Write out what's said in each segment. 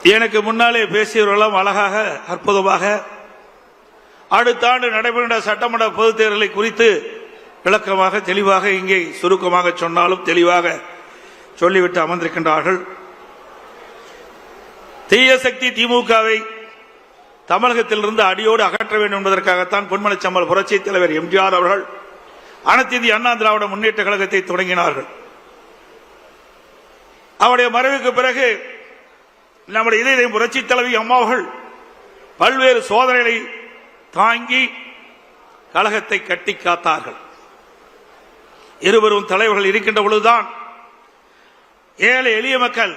எனக்கு முன்னாலே பேசியவர்களெல்லாம் அழகாக அற்புதமாக அடுத்த ஆண்டு நடைபெறுகின்ற சட்டமன்ற பொதுத் தேர்தலை குறித்து விளக்கமாக தெளிவாக இங்கே சுருக்கமாக சொன்னாலும் தெளிவாக சொல்லிவிட்டு அமர்ந்திருக்கின்றார்கள். தீய சக்தி திமுகவை தமிழகத்திலிருந்து அடியோடு அகற்ற வேண்டும் என்பதற்காகத்தான் பொன்மனச்சம்பல் புரட்சி தலைவர் எம்ஜிஆர் அவர்கள் அனைத்து இந்திய அண்ணா திராவிட முன்னேற்ற கழகத்தை தொடங்கினார்கள். அவருடைய மறைவுக்கு பிறகு நம்முடைய இதய புரட்சி தலைவி அம்மா அவர்கள் பல்வேறு சோதனைகளை தாங்கி கழகத்தை கட்டி காத்தார்கள். இருவரும் தலைவர்கள் இருக்கின்ற பொழுதுதான் ஏழை எளிய மக்கள்,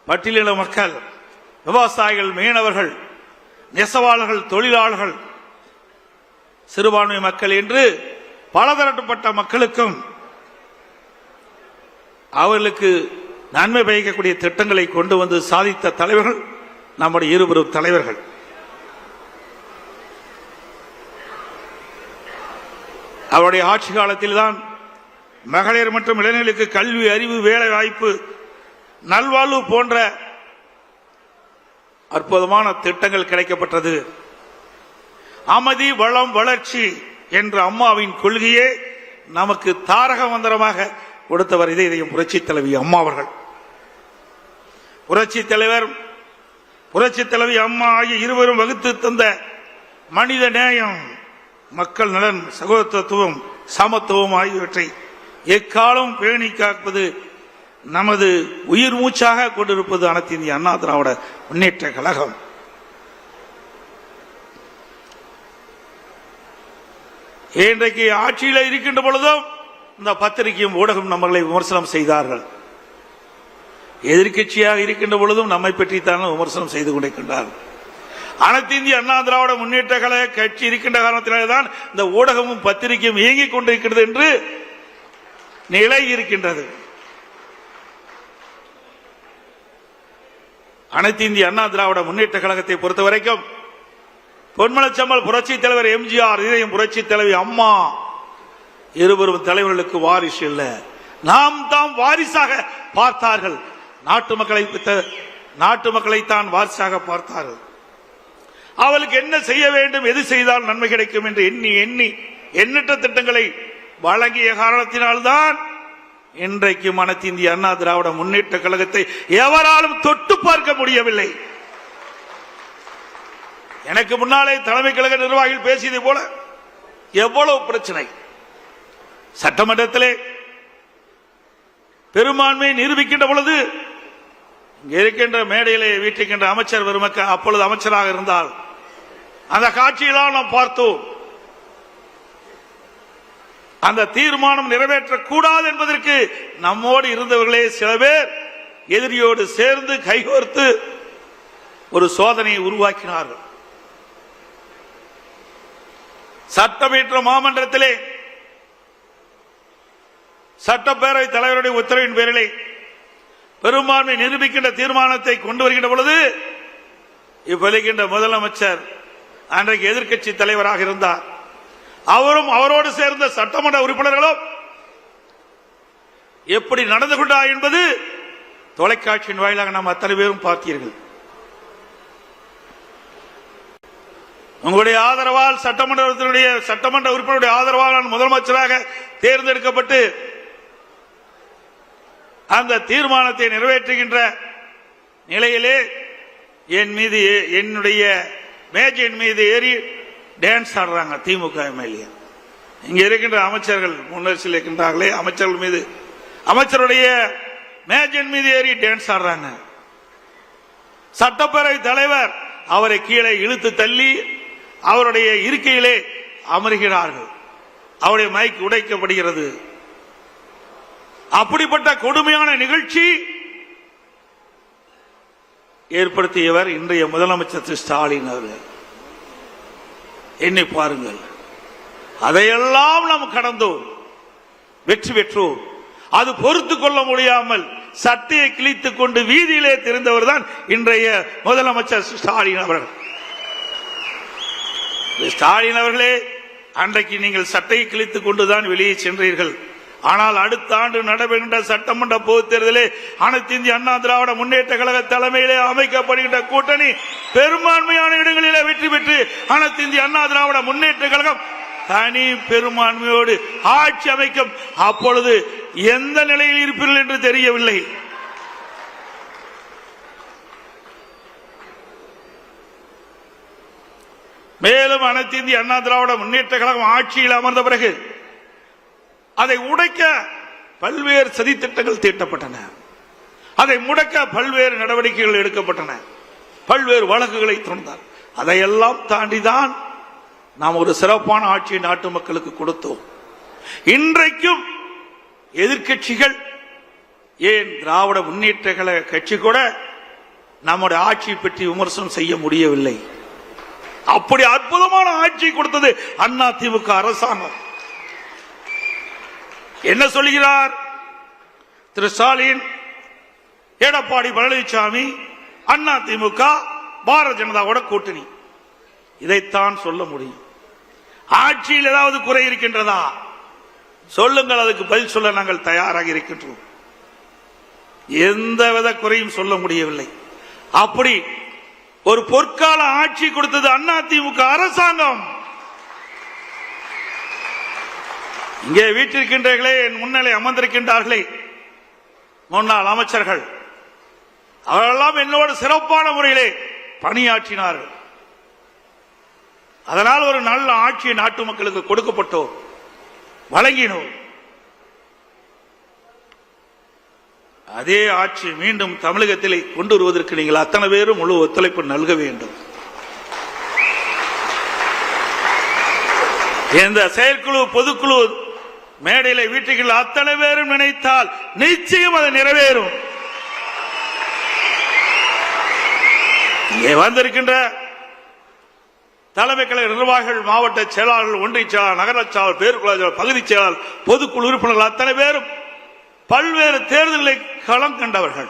பட்டியலின மக்கள், விவசாயிகள், மீனவர்கள், நெசவாளர்கள், தொழிலாளர்கள், சிறுபான்மை மக்கள் என்று பலதரப்பட்ட மக்களுக்கும் அவர்களுக்கு நன்மை பயக்கக்கூடிய திட்டங்களை கொண்டு வந்து சாதித்த தலைவர்கள் நம்முடைய இருவரும் தலைவர்கள். அவருடைய ஆட்சி காலத்தில் தான் மகளிர் மற்றும் இளைஞர்களுக்கு கல்வி, அறிவு, வேலை வாய்ப்பு, நல்வாழ்வு போன்ற அற்புதமான திட்டங்கள் கிடைக்கப்பட்டது. அமைதி, வளம், வளர்ச்சி என்ற அம்மாவின் கொள்கையே நமக்கு தாரக மந்திரமாக கொடுத்தவர் இதயம் புரட்சி தலைவி அம்மா அவர்கள். புரட்சி தலைவர், புரட்சி தலைவி அம்மா ஆகிய இருவரும் வகுத்து தந்த மனித நேயம், மக்கள் நலன், சகோதரத்துவம், சமத்துவம் ஆகியவற்றை எக்காலம் பேணி காப்பது நமது உயிர் மூச்சாக கொண்டிருப்பது அனைத்து இந்திய அண்ணா திராவிட முன்னேற்ற கழகம். இன்றைக்கு ஆட்சியில் இருக்கின்ற பொழுதும் இந்த பத்திரிகையும் ஊடகம் நம்மளை விமர்சனம் செய்தார்கள். எதிர்கட்சியாக இருக்கின்ற பொழுதும் நம்மை பற்றித்தான் விமர்சனம் செய்து கொண்டிருக்கின்றார்கள். அனைத்து இந்திய அண்ணா திராவிட முன்னேற்ற கழக கட்சி இருக்கின்ற காரணத்தினால்தான் இந்த ஊடகமும் பத்திரிகையும் இயங்கிக் கொண்டிருக்கிறது என்று நிலை இருக்கின்றது. அனைத்து இந்திய அண்ணா திராவிட முன்னேற்ற கழகத்தை பொறுத்தவரைக்கும் பொன்மனச்சம்பல் புரட்சி தலைவர் எம்ஜிஆர், இதயம் புரட்சி தலைவி அம்மா இருவரும் தலைவர்களுக்கு வாரிசு இல்ல, நாம் தாம் வாரிசாக பார்த்தார்கள். நாட்டு மக்களைத்தான் வாரிசாக பார்த்தார்கள். அவளுக்கு என்ன செய்ய வேண்டும், எது செய்தால் நன்மை கிடைக்கும் என்று எண்ணி எண்ணி எண்ணற்ற திட்டங்களை வழங்கிய காரணத்தினால்தான் இன்றைக்கு அனைத்து இந்திய அண்ணா திராவிட முன்னேற்ற கழகத்தை எவராலும் தொட்டு பார்க்க முடியவில்லை. எனக்கு முன்னாலே தலைமை கழக நிர்வாகிகள் பேசியதை போல எவ்வளவு பிரச்சனை, சட்டமன்றத்திலே பெரும்பான்மையை நிரூபிக்கின்ற பொழுது இங்கே இருக்கின்ற மேடையிலே வீட்டிருக்கின்ற அமைச்சர் பெருமக்கள் அப்பொழுது அமைச்சராக இருந்தால் அந்த காட்சியெல்லாம் நாம் பார்த்தோம். அந்த தீர்மானம் நிறைவேற்றக்கூடாது என்பதற்கு நம்மோடு இருந்தவர்களே சில பேர் எதிரியோடு சேர்ந்து கைகோர்த்து ஒரு சோதனையை உருவாக்கினார்கள். சட்டமன்ற மாமன்றத்திலே சட்டப்பேரவை தலைவருடைய உத்தரவின் பேரிலே பெரும்பான்மை நிரூபிக்கின்ற தீர்மானத்தை கொண்டு வருகின்ற பொழுது இப்ப முதலமைச்சர் அன்றைக்கு எதிர்க்கட்சி தலைவராக இருந்தார். அவரும் அவரோடு சேர்ந்த சட்டமன்ற உறுப்பினர்களும் எப்படி நடந்து கொண்டார் என்பது தொலைக்காட்சியின் வாயிலாக நாம் அத்தனை பேரும் பார்த்தீர்கள். உங்களுடைய ஆதரவால் சட்டமன்ற உறுப்பினருடைய ஆதரவால் நான் முதலமைச்சராக தேர்ந்தெடுக்கப்பட்டு அந்த தீர்மானத்தை நிறைவேற்றுகின்ற நிலையிலே என் மீது என்னுடைய மேஜின் மீது ஏறி டான்ஸ் ஆடுறாங்க திமுக எம்எல்ஏ. இங்க இருக்கின்ற அமைச்சர்கள் முன்னரசில் இருக்கின்றார்களே, அமைச்சர்கள் மீது அமைச்சருடைய மேஜின் மீது ஏறி டான்ஸ் ஆடுறாங்க. சட்டப்பேரவை தலைவர் அவரை கீழே இழுத்து தள்ளி அவருடைய இருக்கையிலே அமர்கிறார்கள். அவருடைய மைக் உடைக்கப்படுகிறது. அப்படிப்பட்ட கொடுமையான நிகழ்ச்சி ஏற்படுத்தியவர் இன்றைய முதலமைச்சர் திரு ஸ்டாலின் அவர்கள். எண்ணி பாருங்கள், அதையெல்லாம் நாம் கடந்தோம், வெற்றி பெற்றோம். அது பொறுத்துக் கொள்ள முடியாமல் சட்டையை கிழித்துக் கொண்டு வீதியிலே தெரிந்தவர் தான் இன்றைய முதலமைச்சர் ஸ்டாலின் அவர்கள். ஸ்டாலின் அவர்களே, அன்றைக்கு நீங்கள் சட்டையை கிழித்துக் கொண்டுதான் வெளியே சென்றீர்கள். ஆனால் அடுத்த ஆண்டு நடைபெறுகின்ற சட்டமன்ற பொதுத் தேர்தலில் அனைத்து இந்திய அண்ணா திராவிட முன்னேற்ற கழக தலைமையிலே அமைக்கப்படுகின்ற கூட்டணி பெரும்பான்மையான இடங்களிலே வெற்றி பெற்று அனைத்து இந்திய அண்ணா திராவிட முன்னேற்ற கழகம் தனி பெரும்பான்மையோடு ஆட்சி அமைக்கும். அப்பொழுது எந்த நிலையில் இருப்பீர்கள் என்று தெரியவில்லை. மேலும் அனைத்து இந்திய அண்ணா திராவிட முன்னேற்ற கழகம் ஆட்சியில் அமர்ந்த பிறகு அதை உடைக்க பல்வேறு சதித்திட்டங்கள் தீட்டப்பட்டன. அதை முடக்க பல்வேறு நடவடிக்கைகள் எடுக்கப்பட்டன. பல்வேறு வழக்குகளை தொடர்ந்தார். அதையெல்லாம் தாண்டிதான் நாம் ஒரு சிறப்பான ஆட்சியை நாட்டு மக்களுக்கு கொடுத்தோம். இன்றைக்கும் எதிர்க்கட்சிகள், ஏன் திராவிட முன்னேற்ற கழக கட்சி கூட நம்முடைய ஆட்சியை பற்றி விமர்சனம் செய்ய முடியவில்லை. அப்படி அற்புதமான ஆட்சி கொடுத்தது அண்ணா திமுக அரசாங்கம். என்ன சொல்கிறார் திரு ஸ்டாலின்? எடப்பாடி பழனிசாமி, அண்ணா திமுக, பாரதிய ஜனதாவோட கூட்டணி. இதைத்தான் சொல்ல முடியும். ஆட்சியில் ஏதாவது குறை இருக்கின்றதா சொல்லுங்கள், அதுக்கு பதில் சொல்ல நாங்கள் தயாராக இருக்கின்றோம். எந்தவித குறையும் சொல்ல முடியவில்லை. அப்படி ஒரு பொற்கால ஆட்சி கொடுத்தது அண்ணா திமுக அரசாங்கம். இங்கே வீட்டிருக்கின்றீர்களே, என் முன்னிலை அமர்ந்திருக்கின்றார்களே முன்னாள் அமைச்சர்கள், அவரெல்லாம் என்னோடு சிறப்பான முறையிலே பணியாற்றினார்கள். அதனால் ஒரு நல்ல ஆட்சியை நாட்டு மக்களுக்கு கொடுக்கப்பட்டோம், வழங்கினோம். அதே ஆட்சி மீண்டும் தமிழகத்தில் கொண்டு வருவதற்கு நீங்கள் அத்தனை பேரும் முழு ஒத்துழைப்பு நல்க வேண்டும். இந்த செயற்குழு பொதுக்குழு மேடையில வீட்டுகள் அத்தனை பேரும் நினைத்தால் நிச்சயம் அது நிறைவேறும். இங்கே வந்திருக்கின்ற தலைமை கழக நிர்வாகிகள், மாவட்ட செயலாளர்கள், ஒன்றிய செயலாளர், நகர செயலாளர், பேருக்குழு பகுதி செயலாளர், பொதுக்குழு உறுப்பினர்கள் அத்தனை பேரும் பல்வேறு தேர்தல்களை களம் கண்டவர்கள்.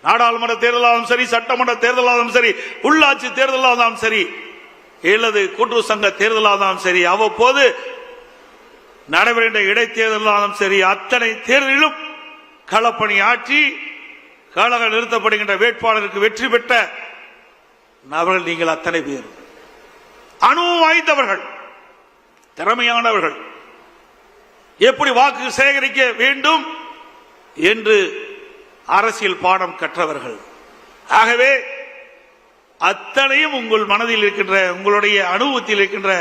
நாடாளுமன்ற தேர்தலாலும் சரி, சட்டமன்ற தேர்தலாலும் சரி, உள்ளாட்சி தேர்தலாலும் சரி, அல்லது கூட்டுறவு சங்க தேர்தலாலும் சரி, அவ்வப்போது நடைபெறுகின்ற இடைத்தேர்தலாலும் சரி, அத்தனை தேர்தலிலும் களப்பணி ஆற்றி கழக நிறுத்தப்படுகின்ற வேட்பாளருக்கு வெற்றி பெற்ற நபர்கள் நீங்கள் அத்தனை பேர். அனுபவம் வாய்ந்தவர்கள், திறமையானவர்கள், எப்படி வாக்கு சேகரிக்க வேண்டும் என்று அரசியல் பாடம் கற்றவர்கள். ஆகவே அத்தனையும் உங்கள் மனதில் இருக்கின்ற, உங்களுடைய அனுபவத்தில் இருக்கின்ற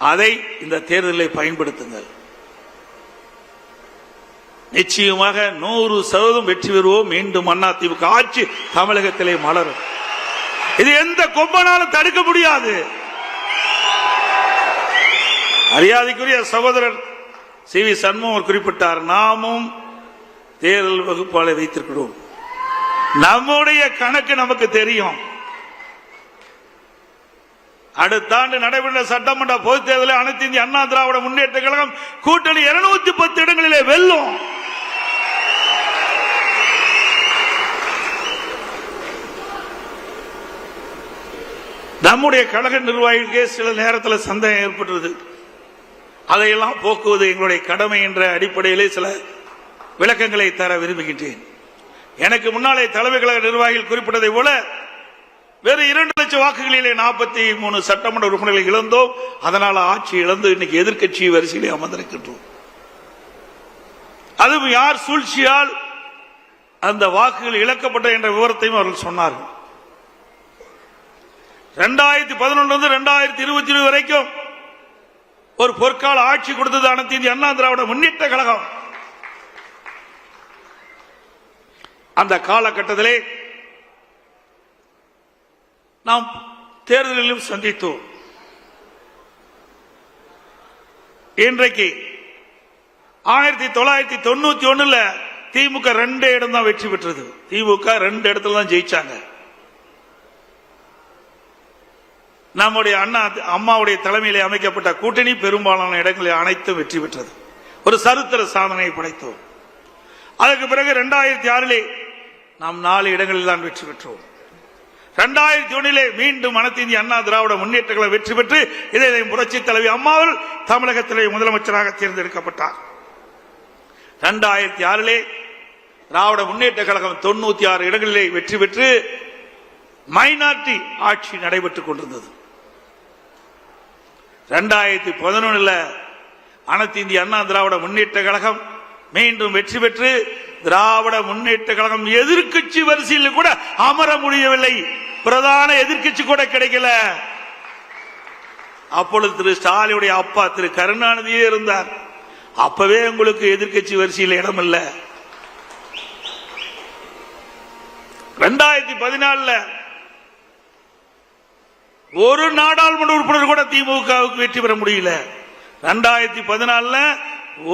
அதை இந்த தேர்தலை பயன்படுத்துங்கள். நிச்சயமாக 100% வெற்றி பெறுவோம். மீண்டும் அதிமுக ஆட்சி தமிழகத்திலே மலரும். இது எந்த கொம்பனாலும் தடுக்க முடியாது. மரியாதைக்குரிய சகோதரர் சி வி சண்முகம் குறிப்பிட்டார், நாமும் தேர்தல் வகுப்பாளரை வைத்திருக்கிறோம். நம்முடைய கணக்கு நமக்கு தெரியும். அடுத்த ஆண்டு நடைபெற்ற சட்டமன்ற பொதுத் தேர்தலில் அனைத்து இந்திய அண்ணா திராவிட முன்னேற்ற கழகம் கூட்டணி 210 இடங்களிலே வெல்லும். நம்முடைய கழக நிர்வாகிகளுக்கே சில நேரத்தில் சந்தேகம் ஏற்பட்டது. அதையெல்லாம் போக்குவது எங்களுடைய கடமை என்ற அடிப்படையிலே சில விளக்கங்களை தர விரும்புகின்றேன். எனக்கு முன்னாலே தலைமை கழக நிர்வாகிகள் குறிப்பிட்டதை போல வேறு 2 லட்சம் வாக்குகளிலே 43 சட்டமன்ற உறுப்பினர்களை இழந்தோம். அதனால ஆட்சி இழந்து இன்னைக்கு எதிர்க்கட்சி வரிசையிலே அமர்ந்திருக்கின்றோம். அதுவும் யார் சூழ்ச்சியால் அந்த வாக்குகள் இழக்கப்பட்ட என்ற விவரத்தையும் அவர்கள் சொன்னார்கள். 2011 2020 வரைக்கும் ஒரு பொற்கால ஆட்சி கொடுத்தது அனைத்து இந்திய அண்ணா திராவிட முன்னேற்ற கழகம். அந்த காலகட்டத்திலே நாம் தேர்தலிலும் சந்தித்தோம். இன்றைக்கு 1991 திமுக 2 இடம் தான் வெற்றி பெற்றது. திமுக 2 இடத்துல தான் ஜெயிச்சாங்க. நம்முடைய அம்மாவுடைய தலைமையிலே அமைக்கப்பட்ட கூட்டணி பெரும்பாலான இடங்களில் அனைத்தும் வெற்றி பெற்றது. ஒரு சரித்திர சாதனையை படைத்தோம். அதற்கு பிறகு 2006 நாம் 4 இடங்களில் தான் வெற்றி பெற்றோம். 2001 மீண்டும் அனைத்து இந்திய அண்ணா திராவிட முன்னேற்ற கழகம் வெற்றி பெற்று இதய புரட்சி தலைவி அம்மாவில் தமிழகத்திலே முதலமைச்சராக தேர்ந்தெடுக்கப்பட்டார். 2006 திராவிட முன்னேற்ற கழகம் 96 இடங்களிலே வெற்றி பெற்று மைனாரிட்டி ஆட்சி நடைபெற்றுக் கொண்டிருந்தது. 2011 அனைத்து இந்திய அண்ணா திராவிட முன்னேற்ற கழகம் மீண்டும் வெற்றி பெற்று திராவிட முன்னேற்ற கழகம் எதிர்க்கட்சி வரிசையில் கூட அமர முடியவில்லை. பிரதான எதிர்க்கட்சி கூட கிடைக்கல. அப்பொழுது திரு ஸ்டாலினுடைய அப்பா திரு கருணாநிதியே இருந்தார். அப்பவே உங்களுக்கு எதிர்க்கட்சி வரிசையில் இடம் இல்ல. 2014 ஒரு நாடாளுமன்ற உறுப்பினர் கூட திமுகவுக்கு வெற்றி பெற முடியல. 2014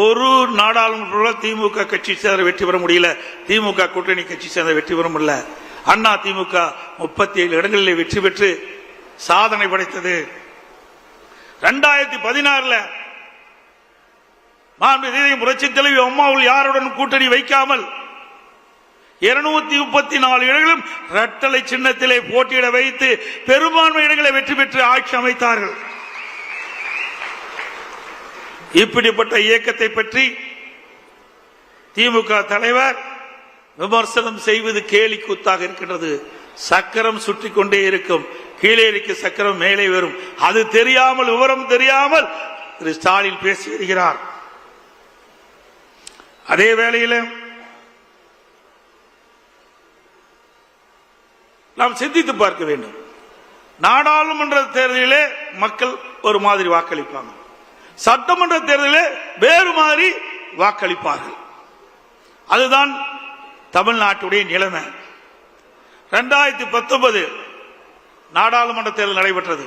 ஒரு நாடாளுமன்ற திமுக கட்சி சேர்ந்த வெற்றி பெற முடியல. திமுக கூட்டணி கட்சி சேர்ந்த வெற்றி பெற முடியல. அண்ணா திமுக 37 இடங்களில் வெற்றி பெற்று சாதனை படைத்தது. 2016 புரட்சி தலைவி அம்மாவில் யாருடன் கூட்டணி வைக்காமல் 234 இடங்களும் இரட்டலை சின்னத்திலே போட்டியிட வைத்து பெரும்பான்மை இடங்களை வெற்றி பெற்று ஆட்சி அமைத்தார்கள். இப்படிப்பட்ட இயக்கத்தை பற்றி திமுக தலைவர் விமர்சனம் செய்வது கேலி கூத்தாக இருக்கின்றது. சக்கரம் சுற்றி கொண்டே இருக்கும், கீழே இருக்க சக்கரம் மேலே வரும். அது தெரியாமல், விவரம் தெரியாமல் திரு ஸ்டாலின் பேசி வருகிறார். அதே வேளையில் நாம் சிந்தித்து பார்க்க வேண்டும். நாடாளுமன்ற தேர்தலிலே மக்கள் ஒரு மாதிரி வாக்களிப்பாங்க, சட்டமன்ற தேர்தலிலே வேறு மாதிரி வாக்களிப்பார்கள். அதுதான் தமிழ்நாட்டுடைய நிலைமை. 2019 நாடாளுமன்ற தேர்தல் நடைபெற்றது.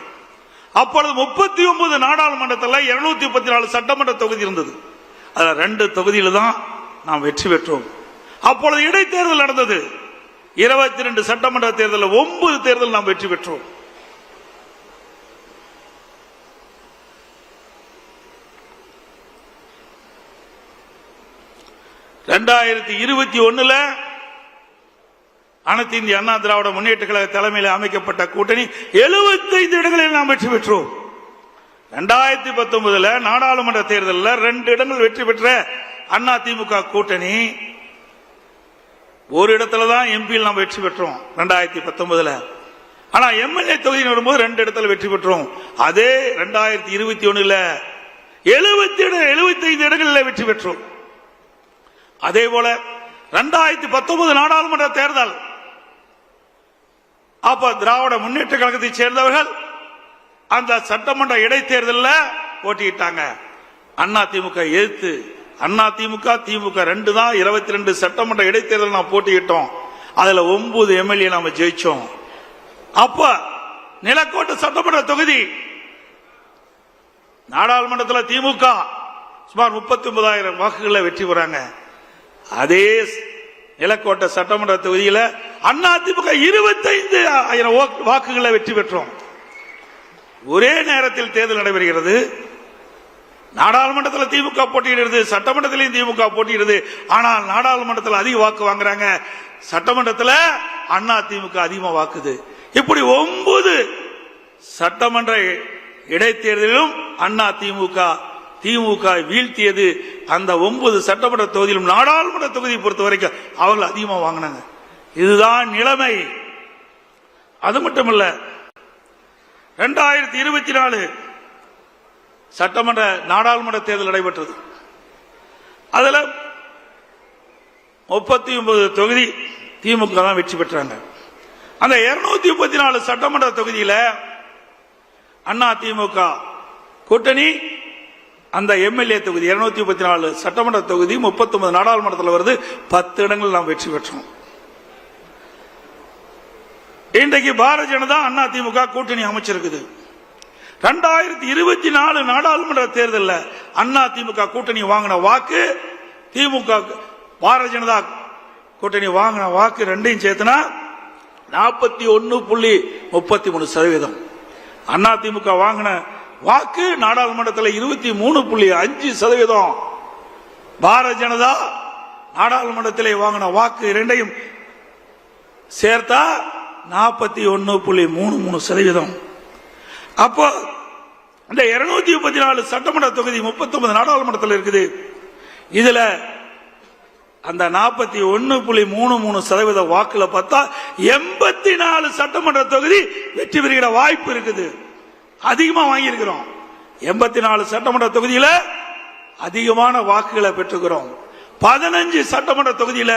அப்பொழுது 39 நாடாளுமன்றத்தில் 234 சட்டமன்ற தொகுதி இருந்தது. அதுல 2 தொகுதியில் தான் நாம் வெற்றி பெற்றோம். அப்பொழுது இடைத்தேர்தல் நடந்தது. 22 சட்டமன்ற தேர்தலில் 9 தேர்தல் நாம் வெற்றி பெற்றோம். ரெண்டாயிரத்தி 21 அனைத்து இந்திய அண்ணா திராவிட முன்னேற்ற கழக தலைமையில் அமைக்கப்பட்ட கூட்டணி 75 இடங்களில் நாம் வெற்றி பெற்றோம். 2019 நாடாளுமன்ற தேர்தலில் 2 இடங்கள் வெற்றி பெற்ற அண்ணா திமுக கூட்டணி ஒரு இடத்துல தான் எம்பியில் நாம் வெற்றி பெற்றோம் 2019. ஆனா எம்எல்ஏ தொகுதியில் வரும்போது 2 இடத்துல வெற்றி பெற்றோம். அதே 2021 75 இடங்களில் வெற்றி பெற்றோம். அதே போல 2019 நாடாளுமன்ற தேர்தல் அப்ப திராவிட முன்னேற்ற கழகத்தை சேர்ந்தவர்கள் அந்த சட்டமன்ற இடைத்தேர்தலில் போட்டியிட்டாங்க. அண்ணா திமுக எதிர்த்து அண்ணா திமுக 2 தான் 22 சட்டமன்ற இடைத்தேர்தல் நாம் போட்டியிட்டோம். அதுல 9 எம்எல்ஏ நாம ஜெயிச்சோம். அப்ப நிலக்கோட்டை சட்டமன்ற தொகுதி நாடாளுமன்றத்தில் திமுக சுமார் 39,000 வாக்குகளை வெற்றி பெறாங்க. அதே நிலக்கோட்டை சட்டமன்ற தொகுதியில் அண்ணா திமுக 25,000 வாக்குகளை வெற்றி பெற்றோம். ஒரே நேரத்தில் தேர்தல் நடைபெறுகிறது. நாடாளுமன்றத்தில் திமுக போட்டியிடுறது, சட்டமன்றத்திலையும் திமுக போட்டியிடுது. ஆனால் நாடாளுமன்றத்தில் அதிக வாக்கு வாங்குறாங்க, சட்டமன்றத்தில் அண்ணா திமுக அதிகமாக வாக்குது. இப்படி 9 சட்டமன்ற இடைத்தேர்தலிலும் அண்ணா திமுக வீழ்த்தியது. அந்த 9 சட்டமன்ற தொகுதியிலும் நாடாளுமன்ற தொகுதியை பொறுத்த வரைக்கும் அவர்கள் அதிகமாக வாங்கினாங்க. இதுதான் நிலைமை. அது மட்டுமல்ல, 2024 சட்டமன்ற நாடாளுமன்ற தேர்தல் நடைபெற்றது. அதுல 39 தொகுதி திமுக தான் வெற்றி பெற்றாங்க. அந்த 234 சட்டமன்ற தொகுதியில அண்ணா திமுக கூட்டணி அந்த எம்எல்ஏ தொகுதி 234 சட்டமன்ற தொகுதி 39 நாடாளுமன்றத்தில் வருது. 10 இடங்கள் நாம் வெற்றி பெற்றோம். இன்றைக்கு பாரதிய ஜனதா அண்ணா திமுக கூட்டணி அமைச்சிருக்குது. 2024 நாடாளுமன்ற தேர்தலில் அண்ணா திமுக கூட்டணி வாங்கின வாக்கு, திமுக பாரதிய ஜனதா கூட்டணி வாங்கின வாக்கு ரெண்டையும் சேர்த்துனா 41.33%. அண்ணா திமுக வாங்கின வாக்கு நாடாளுமன்றத்தில் 23.5%. பாரதிய ஜனதா நாடாளுமன்றத்திலே வாங்கின வாக்கு இரண்டையும் சேர்த்தா 41.33%. அப்போ இந்த 234 சட்டமன்ற தொகுதி 39 நாடாளுமன்றத்தில் இருக்குது. இதுல அந்த 41.33% வாக்குல பார்த்தா 84 சட்டமன்ற தொகுதி வெற்றி பெறுகிற வாய்ப்பு இருக்குது. அதிகமா வாங்கி இருக்கிறோம். 84 சட்டமன்ற தொகுதியில அதிகமான வாக்குகளை பெற்றுக்கிறோம். 15 சட்டமன்ற தொகுதியில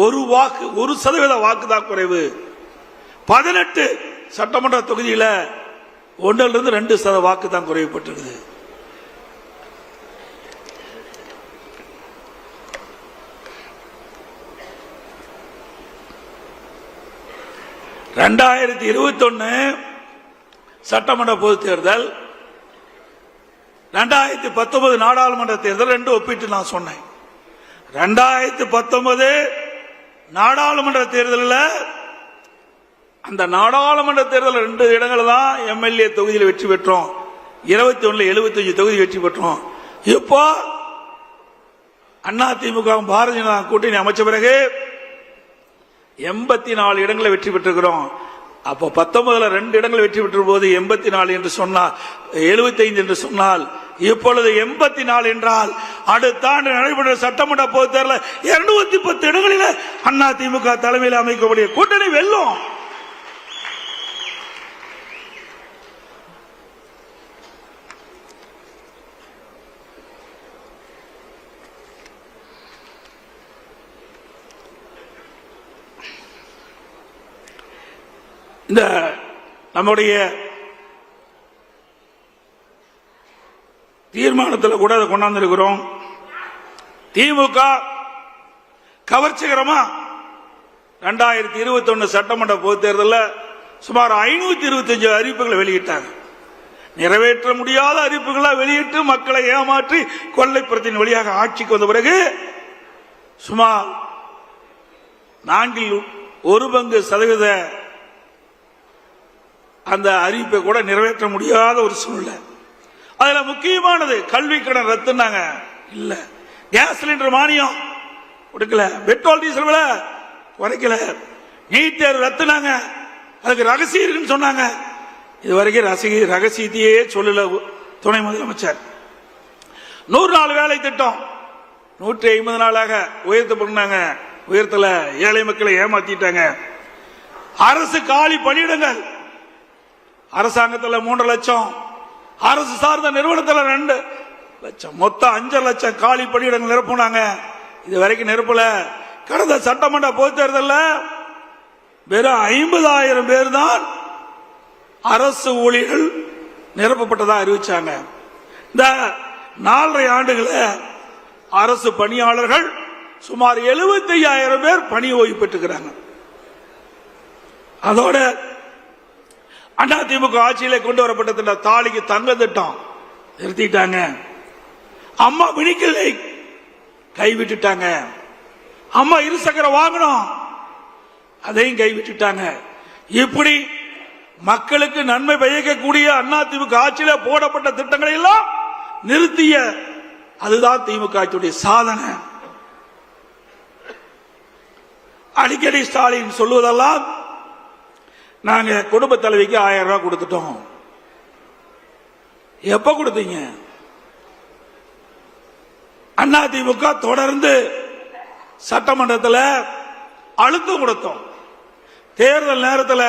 1% வாக்கு தான் குறைவு. 18 சட்டமன்ற தொகுதியில 1-2% வாக்கு தான் குறைவுபட்டிருக்குது. சட்டமன்ற பொதுத் தேர்தல், 2019 நாடாளுமன்ற தேர்தல் ரெண்டு ஒப்பிட்டு நான் சொன்னேன். 2019 நாடாளுமன்ற தேர்தலில் அந்த நாடாளுமன்ற தேர்தல் 2 இடங்கள் தான் எம்எல்ஏ தொகுதியில் வெற்றி பெற்றோம். 21 75 தொகுதி வெற்றி பெற்றோம். இப்போ அதிமுக பாரதிய ஜனதா கூட்டணி அமைச்ச பிறகு 84 இடங்களை வெற்றி பெற்றிருக்கிறோம். அப்போ 19 2 இடங்கள் வெற்றி பெற்ற போது 84 என்று சொன்னால் 75 என்று சொன்னால் இப்பொழுது 84 என்றால் அடுத்த ஆண்டு நடைபெற்ற சட்டமன்ற பொதுத் தேர்தலில் 210 இடங்களில் அதிமுக தலைமையில் அமைக்கக்கூடிய கூட்டணி வெல்லும். இந்த நம்முடைய தீர்மானத்தில் கூட அதை கொண்டாந்துருக்கிறோம். திமுக கவர்ச்சிகரமா 2021 சட்டமன்ற பொதுத் தேர்தலில் சுமார் 525 அறிவிப்புகளை வெளியிட்டாங்க. நிறைவேற்ற முடியாத அறிவிப்புகளை வெளியிட்டு மக்களை ஏமாற்றி கொள்ளைப்புறத்தின் வழியாக ஆட்சிக்கு வந்த பிறகு சுமார் 4% அந்த அறிவிப்பை கூட நிறைவேற்ற முடியாத ஒரு சூழ்நிலை. அதுல முக்கியமானது கல்வி கடன் ரத்துனாங்க, இல்ல கேஸ் சிலிண்டர் மானியம் கொடுக்கல, பெட்ரோல் டீசல் விலை குறைக்கல, நீட் தேர்வு ரத்துனாங்க, அதுக்கு ரகசியம் இருக்குன்னு சொன்னாங்க. இதுவரைக்கும் ரகசியத்தையே சொல்லல துணை முதலமைச்சர். 100 நாள் வேலை திட்டம் 150 நாளாக உயர்த்தப்பட்டாங்க, உயர்த்தல, ஏழை மக்களை ஏமாத்திட்டாங்க. அரசு காலி பணியிடங்கள் அரசாங்கத்தில் 3 லட்சம், அரசு சார்ந்த நிறுவனத்தில் 2 லட்சம், மொத்தம் 5 லட்சம் காலி பணியிடங்கள் நிரப்புனாங்க. இது வரைக்கும் நிரப்பல. கடந்த சட்டமன்ற பொதுத் தேர்தலில் வெறும் 50,000 பேர் தான் அரசு ஊழியர்கள் நிரப்பப்பட்டதா அறிவிச்சாங்க. இந்த 4.5 ஆண்டுகளில் அரசு பணியாளர்கள் சுமார் 75,000 பேர் பணி ஓய்வு பெற்றுக்கிறாங்க. அதோட அதிமுக ஆட்சியில கொண்டு வரப்பட்ட திட்டம் தாலிக்கு தங்க திட்டம் நிறுத்திட்டாங்க. அம்மா மினிக்கலை கைவிட்டுட்டாங்க. அம்மா இருசக்கர வாகனம் அதையும் கைவிட்டுட்டாங்க. இப்படி மக்களுக்கு நன்மை பயக்கக்கூடிய அதிமுக ஆட்சியில போடப்பட்ட திட்டங்களை எல்லாம் நிறுத்திய அதுதான் திமுக ஆட்சியுடைய சாதனை. அடிக்கடி ஸ்டாலின் சொல்லுவதெல்லாம் நாங்க குடும்ப தலைவிக்கு 1000 ரூபாய் கொடுத்துட்டோம். எப்ப கொடுத்தீங்க? அதிமுக தொடர்ந்து சட்டமன்றத்தில் அழுத்தம் கொடுத்தோம். தேர்தல் நேரத்தில்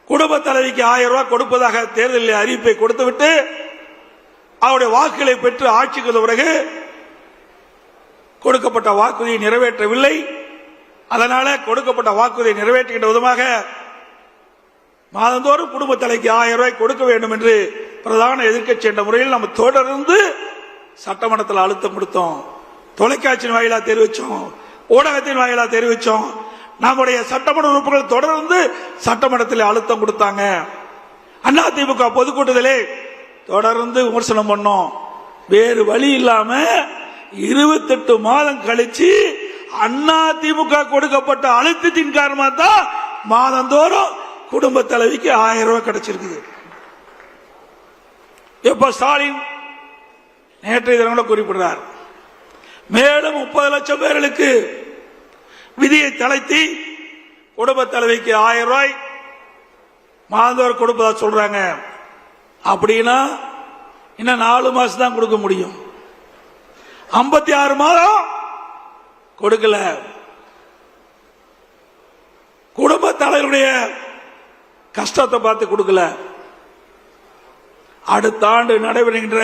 குடும்ப தலைவிக்கு 1000 ரூபாய் கொடுப்பதாக தேர்தலில் அறிவிப்பை கொடுத்துவிட்டு அவருடைய வாக்குகளை பெற்று ஆட்சிக்கு வந்த பிறகு கொடுக்கப்பட்ட வாக்குறுதியை நிறைவேற்றவில்லை. அதனால கொடுக்கப்பட்ட வாக்குறுதியை நிறைவேற்றுகின்ற விதமாக மாதந்தோறும் குடும்ப தலைக்கு 1000 ரூபாய் கொடுக்க வேண்டும் என்று பிரதான எதிர்க்கட்சி என்ற முறையில் நம்ம தொடர்ந்து சட்டமன்றத்தில் அழுத்தம் கொடுத்தோம். தொலைக்காட்சியின் வாயிலாக தெரிவிச்சோம், ஊடகத்தின் வாயிலாக தெரிவிச்சோம். நம்முடைய சட்டமன்ற உறுப்பினர்கள் தொடர்ந்து சட்டமன்றத்தில் அழுத்தம் கொடுத்தாங்க. அதிமுக பொதுக்கூட்டத்திலே தொடர்ந்து விமர்சனம் பண்ணோம். வேறு வழி இல்லாம 28 மாதம் கழிச்சு அதிமுக கொடுக்கப்பட்ட அழுத்தத்தின் காரணமாக தான் மாதந்தோறும் குடும்ப தலைவிக்கு 1000 ரூபாய் கிடைச்சிருக்குது. இப்ப ஸ்டாலின் நேற்றைய தினம் குறிப்பிடுறார், மேலும் 30 லட்சம் பேர்களுக்கு விதியை தளர்த்தி குடும்ப தலைவிக்கு 1000 ரூபாய் மாதந்தோறும் கொடுப்பதா சொல்றாங்க. அப்படின்னா இன்னும் 4 மாசம் தான் கொடுக்க முடியும். 56 மாதம் கொடுக்கல. குடும்ப தலைவருடைய கஷ்டத்தை பார்த்து கொடுக்கல. அடுத்த ஆண்டு நடைபெறுகின்ற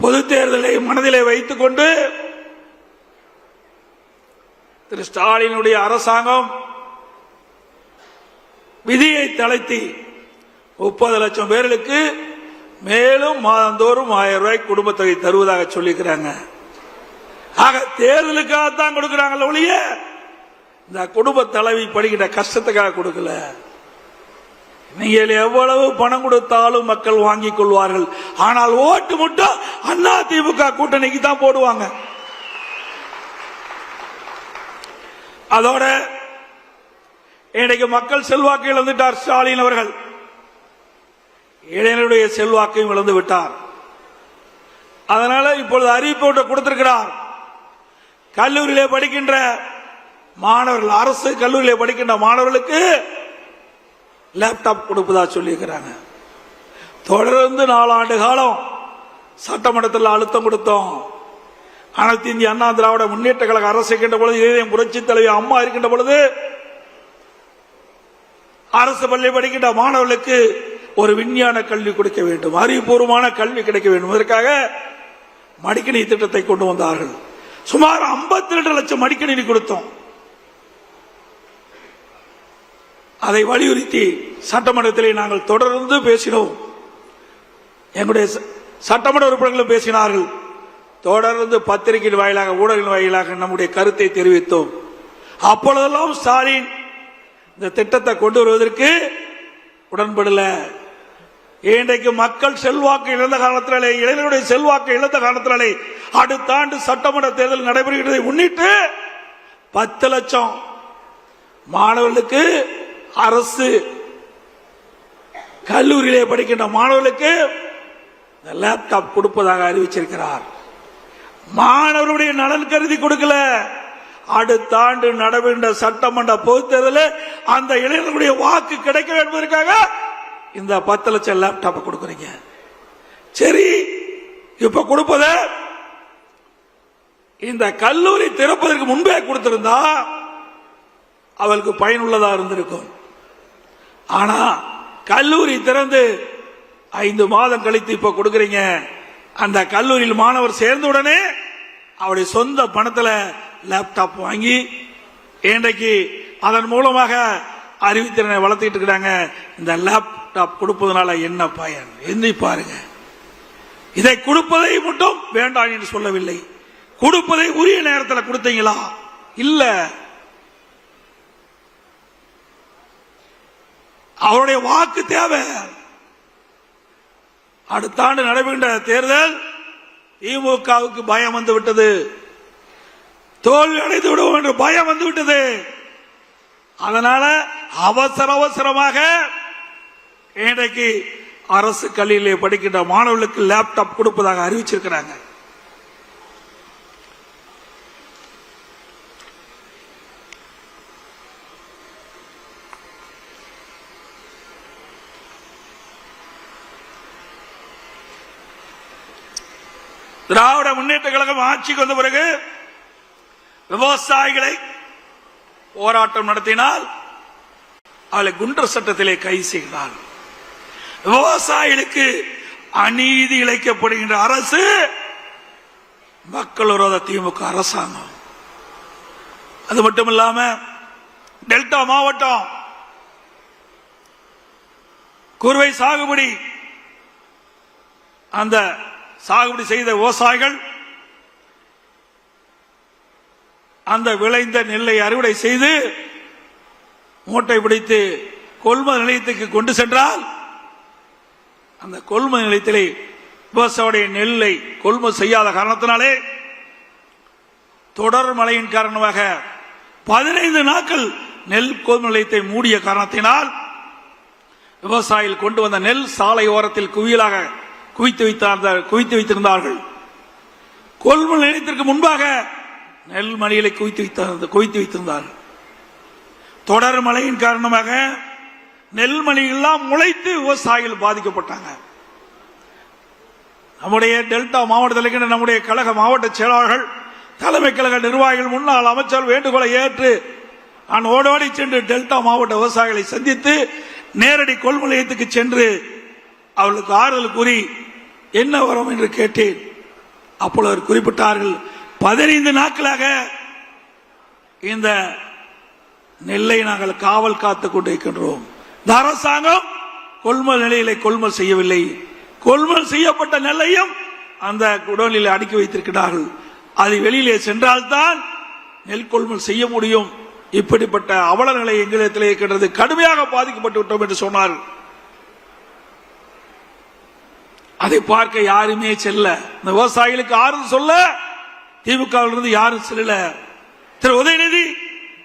பொது தேர்தலை மனதிலே வைத்துக் கொண்டு திரு ஸ்டாலினுடைய அரசாங்கம் விதியை தளர்த்தி 30 லட்சம் பேர்களுக்கு மேலும் மாதந்தோறும் 1000 ரூபாய் குடும்ப தொகை தருவதாக சொல்லியிருக்கிறாங்க. ஆக தேர்தலுக்காகத்தான் கொடுக்கிறாங்க ஒழிய இந்த குடும்ப தலைவி படுகின்ற கஷ்டத்துக்காக கொடுக்கல. நீங்கள் எவ்வளவு பணம் கொடுத்தாலும் மக்கள் வாங்கிக் கொள்வார்கள். ஆனால் ஓட்டு மட்டும் அண்ணா திமுக கூட்டணிக்கு தான் போடுவாங்க. அதோட இன்றைக்கு மக்கள் செல்வாக்கு இழந்துட்டார் ஸ்டாலின் அவர்கள். இளைஞருடைய செல்வாக்கையும் இழந்து விட்டார். அதனால இப்பொழுது அறிவிப்பு கொடுத்திருக்கிறார். கல்லூரியிலே படிக்கின்ற மாணவர்கள், அரசு கல்லூரியிலே படிக்கின்ற மாணவர்களுக்கு லேப்டாப் கொடுப்பதா சொல்லியிருக்கிறாங்க. தொடர்ந்து 4 ஆண்டு காலம் சட்டமன்றத்தில் அழுத்தம் கொடுத்தோம். அனைத்து இந்திய அண்ணா திராவிட முன்னேற்ற கழக அரசு இருக்கின்ற பொழுது, புரட்சி தலைவி அம்மா இருக்கின்ற பொழுது அரசு பள்ளி படிக்கின்ற மாணவர்களுக்கு ஒரு விஞ்ஞான கல்வி கொடுக்க வேண்டும், அறிவுபூர்வமான கல்வி கிடைக்க வேண்டும். இதற்காக மடிக்கணினி திட்டத்தை கொண்டு வந்தார்கள். சுமார் 52 லட்சம் மடிக்கணினி கொடுத்தோம். அதை வலியுறுத்தி சட்டமன்றத்திலே நாங்கள் தொடர்ந்து பேசினோம். எங்களுடைய சட்டமன்ற உறுப்பினர்களும் பேசினார்கள். தொடர்ந்து பத்திரிகையின் வாயிலாக, ஊடகங்களின் வாயிலாக நம்முடைய கருத்தை தெரிவித்தோம். அப்பொழுதெல்லாம் ஸ்டாலின் இந்த திட்டத்தை கொண்டு வருவதற்கு உடன்படல. இன்றைக்கு மக்கள் செல்வாக்கு இழந்த காரணத்தினாலே, இளைஞருடைய செல்வாக்கு இழந்த காரணத்தினாலே அடுத்த ஆண்டு சட்டமன்ற தேர்தல் நடைபெறுகிறதை முன்னிட்டு 10 லட்சம் மாணவர்களுக்கு, அரசு கல்லூரியிலே படிக்கின்ற மாணவர்களுக்கு லேப்டாப் கொடுப்பதாக அறிவிச்சிருக்கிறார். மாணவருடைய நலன் கருதி கொடுக்கல. அடுத்த ஆண்டு நடைபெறுகின்ற சட்டமன்ற பொது தேர்தலில் அந்த இளைஞர்களுடைய வாக்கு கிடைக்க என்பதற்காக இந்த 10 லட்சம் லேப்டாப் கொடுக்குறீங்க. சரி, இப்ப கொடுப்பத இந்த கல்லூரி திறப்பதற்கு முன்பே கொடுத்திருந்தா அவளுக்கு பயனுள்ளதா இருந்திருக்கும். ஆனா கல்லூரி திறந்து 5 மாதம் கழித்து இப்ப கொடுக்கறீங்க. அந்த கல்லூரியில் மாணவர் சேர்ந்தவுடனே அவருடைய சொந்த பணத்தில் லேப்டாப் வாங்கி இன்றைக்கு அதன் மூலமாக அறிவுத்திறனை வளர்த்துக்கிட்டு இருக்கிறாங்க. இந்த லேப்டாப் கொடுப்பதனால என்ன பயன் எண்ணி பாருங்க. இதை கொடுப்பதை மட்டும் வேண்டாம் என்று சொல்லவில்லை. கொடுப்பதை உரிய நேரத்தில் கொடுத்தீங்களா? இல்ல. அவருடைய வாக்கு தேவை. அடுத்த ஆண்டு நடைபெறுகின்ற தேர்தல் திமுகவுக்கு பயம் வந்து விட்டது, தோல்வி அடைந்து விடுவோம் என்று பயம் வந்து விட்டது. அதனால அவசரமாக இன்றைக்கு அரசு கல்வியிலே படிக்கின்ற மாணவர்களுக்கு லேப்டாப் கொடுப்பதாக அறிவிச்சிருக்கிறாங்க. திராவிட முன்னேற்ற கழகம் ஆட்சிக்கு வந்த பிறகு விவசாயிகளை போராட்டம் நடத்தினால் அவளை குண்டர் சட்டத்திலே கைது செய்கிறார். விவசாயிகளுக்கு அநீதி இழைக்கப்படுகின்ற அரசு மக்கள் விரோத திமுக அரசாங்கம். அது மட்டும் இல்லாம டெல்டா மாவட்டம் குறுவை சாகுபடி, அந்த சாகுபடி செய்த விவசாயிகள் அந்த விளைந்த நெல்லை அறுவடை செய்து மூட்டை பிடித்து கொள்முதல் நிலையத்துக்கு கொண்டு சென்றால் அந்த கொள்முதல் நிலையத்திலே விவசாயியுடைய நெல்லை கொள்முதல் செய்யாத காரணத்தினாலே தொடர் மழையின் காரணமாக 15 நாட்கள் நெல் கொள்முதல் நிலையத்தை மூடிய காரணத்தினால் விவசாயிகள் கொண்டு வந்த நெல் சாலை ஓரத்தில் குவியலாக குவித்து வைத்திருந்தார்கள். கொள்முதல் நிலையத்திற்கு முன்பாக நெல் மணிகளை குவித்து வைத்திருந்தார்கள். தொடர் மழையின் காரணமாக நெல்மணிகள்லாம் முளைத்து விவசாயிகள் பாதிக்கப்பட்டாங்க. நம்முடைய டெல்டா மாவட்டத்தில் இருக்கின்ற நம்முடைய கழக மாவட்ட செயலாளர்கள், தலைமை கழக நிர்வாகிகள், முன்னாள் அமைச்சர் வேண்டுகோளை ஏற்று நான் ஓடோடி சென்று டெல்டா மாவட்ட விவசாயிகளை சந்தித்து நேரடி கொள்முதல் நிலையத்துக்கு சென்று அவர்களுக்கு ஆறுதல் கூறி என்ன வரும் என்று கேட்டேன். அப்பொழுது குறிப்பிட்டார்கள், 15 நாட்களாக இந்த நெல்லை நாங்கள் காவல் காத்துக் கொண்டிருக்கின்றோம். இந்த அரசாங்கம் கொள்முதல் நிலையிலே கொள்முதல் செய்யவில்லை. கொள்முதல் செய்யப்பட்ட நெல்லையும் அந்த குடோனில் அடுக்கி வைத்திருக்கிறார்கள். அது வெளியிலே சென்றால்தான் நெல் கொள்முதல் செய்ய முடியும். இப்படிப்பட்ட அவல நிலை எங்களிடத்தில் இருக்கின்றது. கடுமையாக பாதிக்கப்பட்டு விட்டோம் என்று சொன்னார். அதை பார்க்க யாருமே செல்ல, இந்த விவசாயிகளுக்கு ஆறுதல் சொல்ல திமுகவிலிருந்து யாரும் செல்லல. திரு உதயநிதி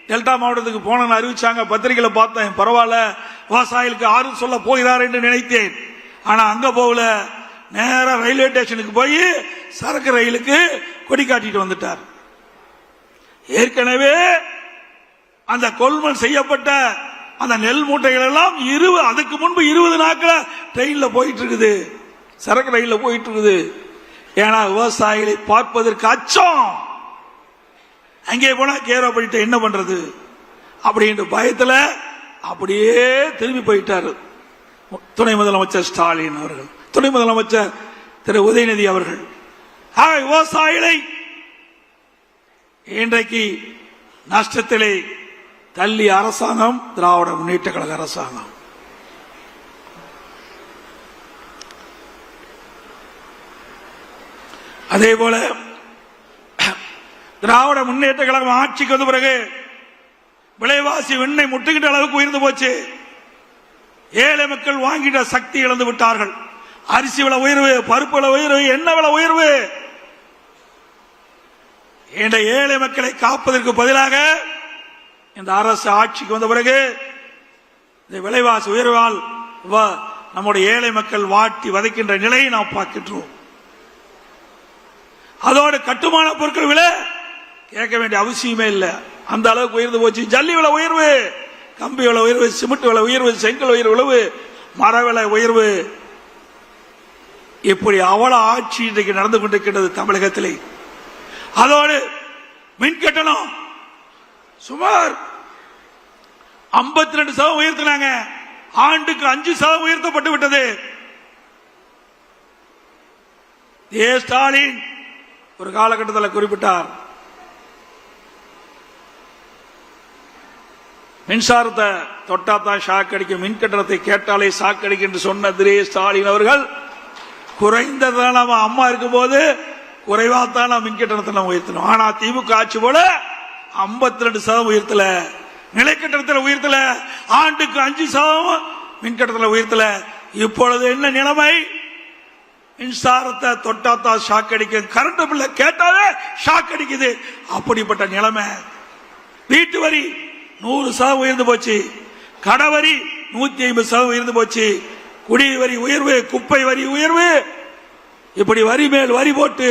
டெல்டா மாவட்டத்துக்கு போன அறிவிச்சாங்க, பத்திரிகையில பார்த்தேன். பரவாயில்ல, விவசாயிகளுக்கு ஆறுதல் சொல்ல போகிறார் என்று நினைத்தேன். ஆனா அங்க போகல, நேர ரயில்வே ஸ்டேஷனுக்கு போய் சரக்கு ரயிலுக்கு கொடி காட்டிட்டு வந்துட்டார். ஏற்கனவே அந்த கொள்முதல் செய்யப்பட்ட அந்த நெல் மூட்டைகள் எல்லாம் அதுக்கு முன்பு 20 நாட்கள் ட்ரெயின்ல போயிட்டு இருக்குது, சரக்கு ரயில்ல போயிட்டு இருக்குது. ஏன்னா விவசாயிகளை பார்ப்பதற்கு அச்சம். அங்கே போனா கேரோ பண்ணிட்டு என்ன பண்றது அப்படின்ற பயத்தில் அப்படியே திரும்பி போயிட்டார் துணை முதலமைச்சர் ஸ்டாலின் அவர்கள், துணை முதலமைச்சர் திரு உதயநிதி அவர்கள். விவசாயிகளை இன்றைக்கு நஷ்டத்திலே தள்ளி அரசாங்கம் திராவிட முன்னேற்ற கழக அரசாங்கம். அதே போல திராவிட முன்னேற்ற கழகம் ஆட்சிக்கு வந்த பிறகு விலைவாசி வெண்ணெய் முட்டுகின்ற அளவுக்கு உயர்ந்து போச்சு. ஏழை மக்கள் வாங்கிட்ட சக்தி இழந்து விட்டார்கள். அரிசி விலை உயர்வு, பருப்பு விலை உயர்வு, எண்ணெய் விலை உயர்வு. இந்த ஏழை மக்களை காப்பதற்கு பதிலாக இந்த அரசு ஆட்சிக்கு வந்த பிறகு இந்த விலைவாசி உயர்வால் நம்முடைய ஏழை மக்கள் வாட்டி வதைக்கின்ற நிலையை நாம் பார்க்கின்றோம். அதோடு கட்டுமான பொருட்கள் விலை கேட்க வேண்டிய அவசியமே இல்லை, அந்த அளவுக்கு உயர்ந்து போச்சு. ஜல்லி விலை உயர்வு, கம்பி விலை உயர்வு, சிமெண்ட் விலை உயர்வு, செங்கல் உயர்வு, மர விலை உயர்வு. இப்படி அவல ஆட்சி இன்றைக்கு நடந்து கொண்டிருக்கின்றது தமிழகத்திலே. அதோடு மின் கட்டணம் சுமார் 52% உயர்த்தினாங்க. ஆண்டுக்கு 5% உயர்த்தப்பட்டு விட்டது. ஸ்டாலின் ஒரு காலகட்டத்தில் குறிப்பிட்டார், மின்சாரத்தை தொட்டாத்தான் ஷாக் அடிக்கும், மின் கட்டணத்தை கேட்டாலே ஷாக் அடிக்கும் என்று சொன்ன திரு ஸ்டாலின் அவர்கள் குறைந்ததான் நம்ம அம்மா இருக்கும் போது குறைவாத்தான் நாம் மின் கட்டணத்தை நாம் உயர்த்தணும். ஆனா திமுக ஆட்சி போல 52% உயர்த்தல, நிலை கட்டணத்தில் உயர்த்தல, ஆண்டுக்கு 5% மின் கட்டணத்தில் உயர்த்தல. இப்பொழுது என்ன நிலைமை? மின்சாரத்தை தொட்டாத்தா ஷாக் அடிக்கும், கரண்ட் பில்ல கேட்டாலே ஷாக் அடிக்குது. அப்படிப்பட்ட நிலைமை. வீட்டு வரி 100% உயர்ந்து போச்சு, கடவரி 150% உயர்ந்து போச்சு, குடி வரி உயர்வு, குப்பை வரி உயர்வு. இப்படி வரி மேல் வரி போட்டு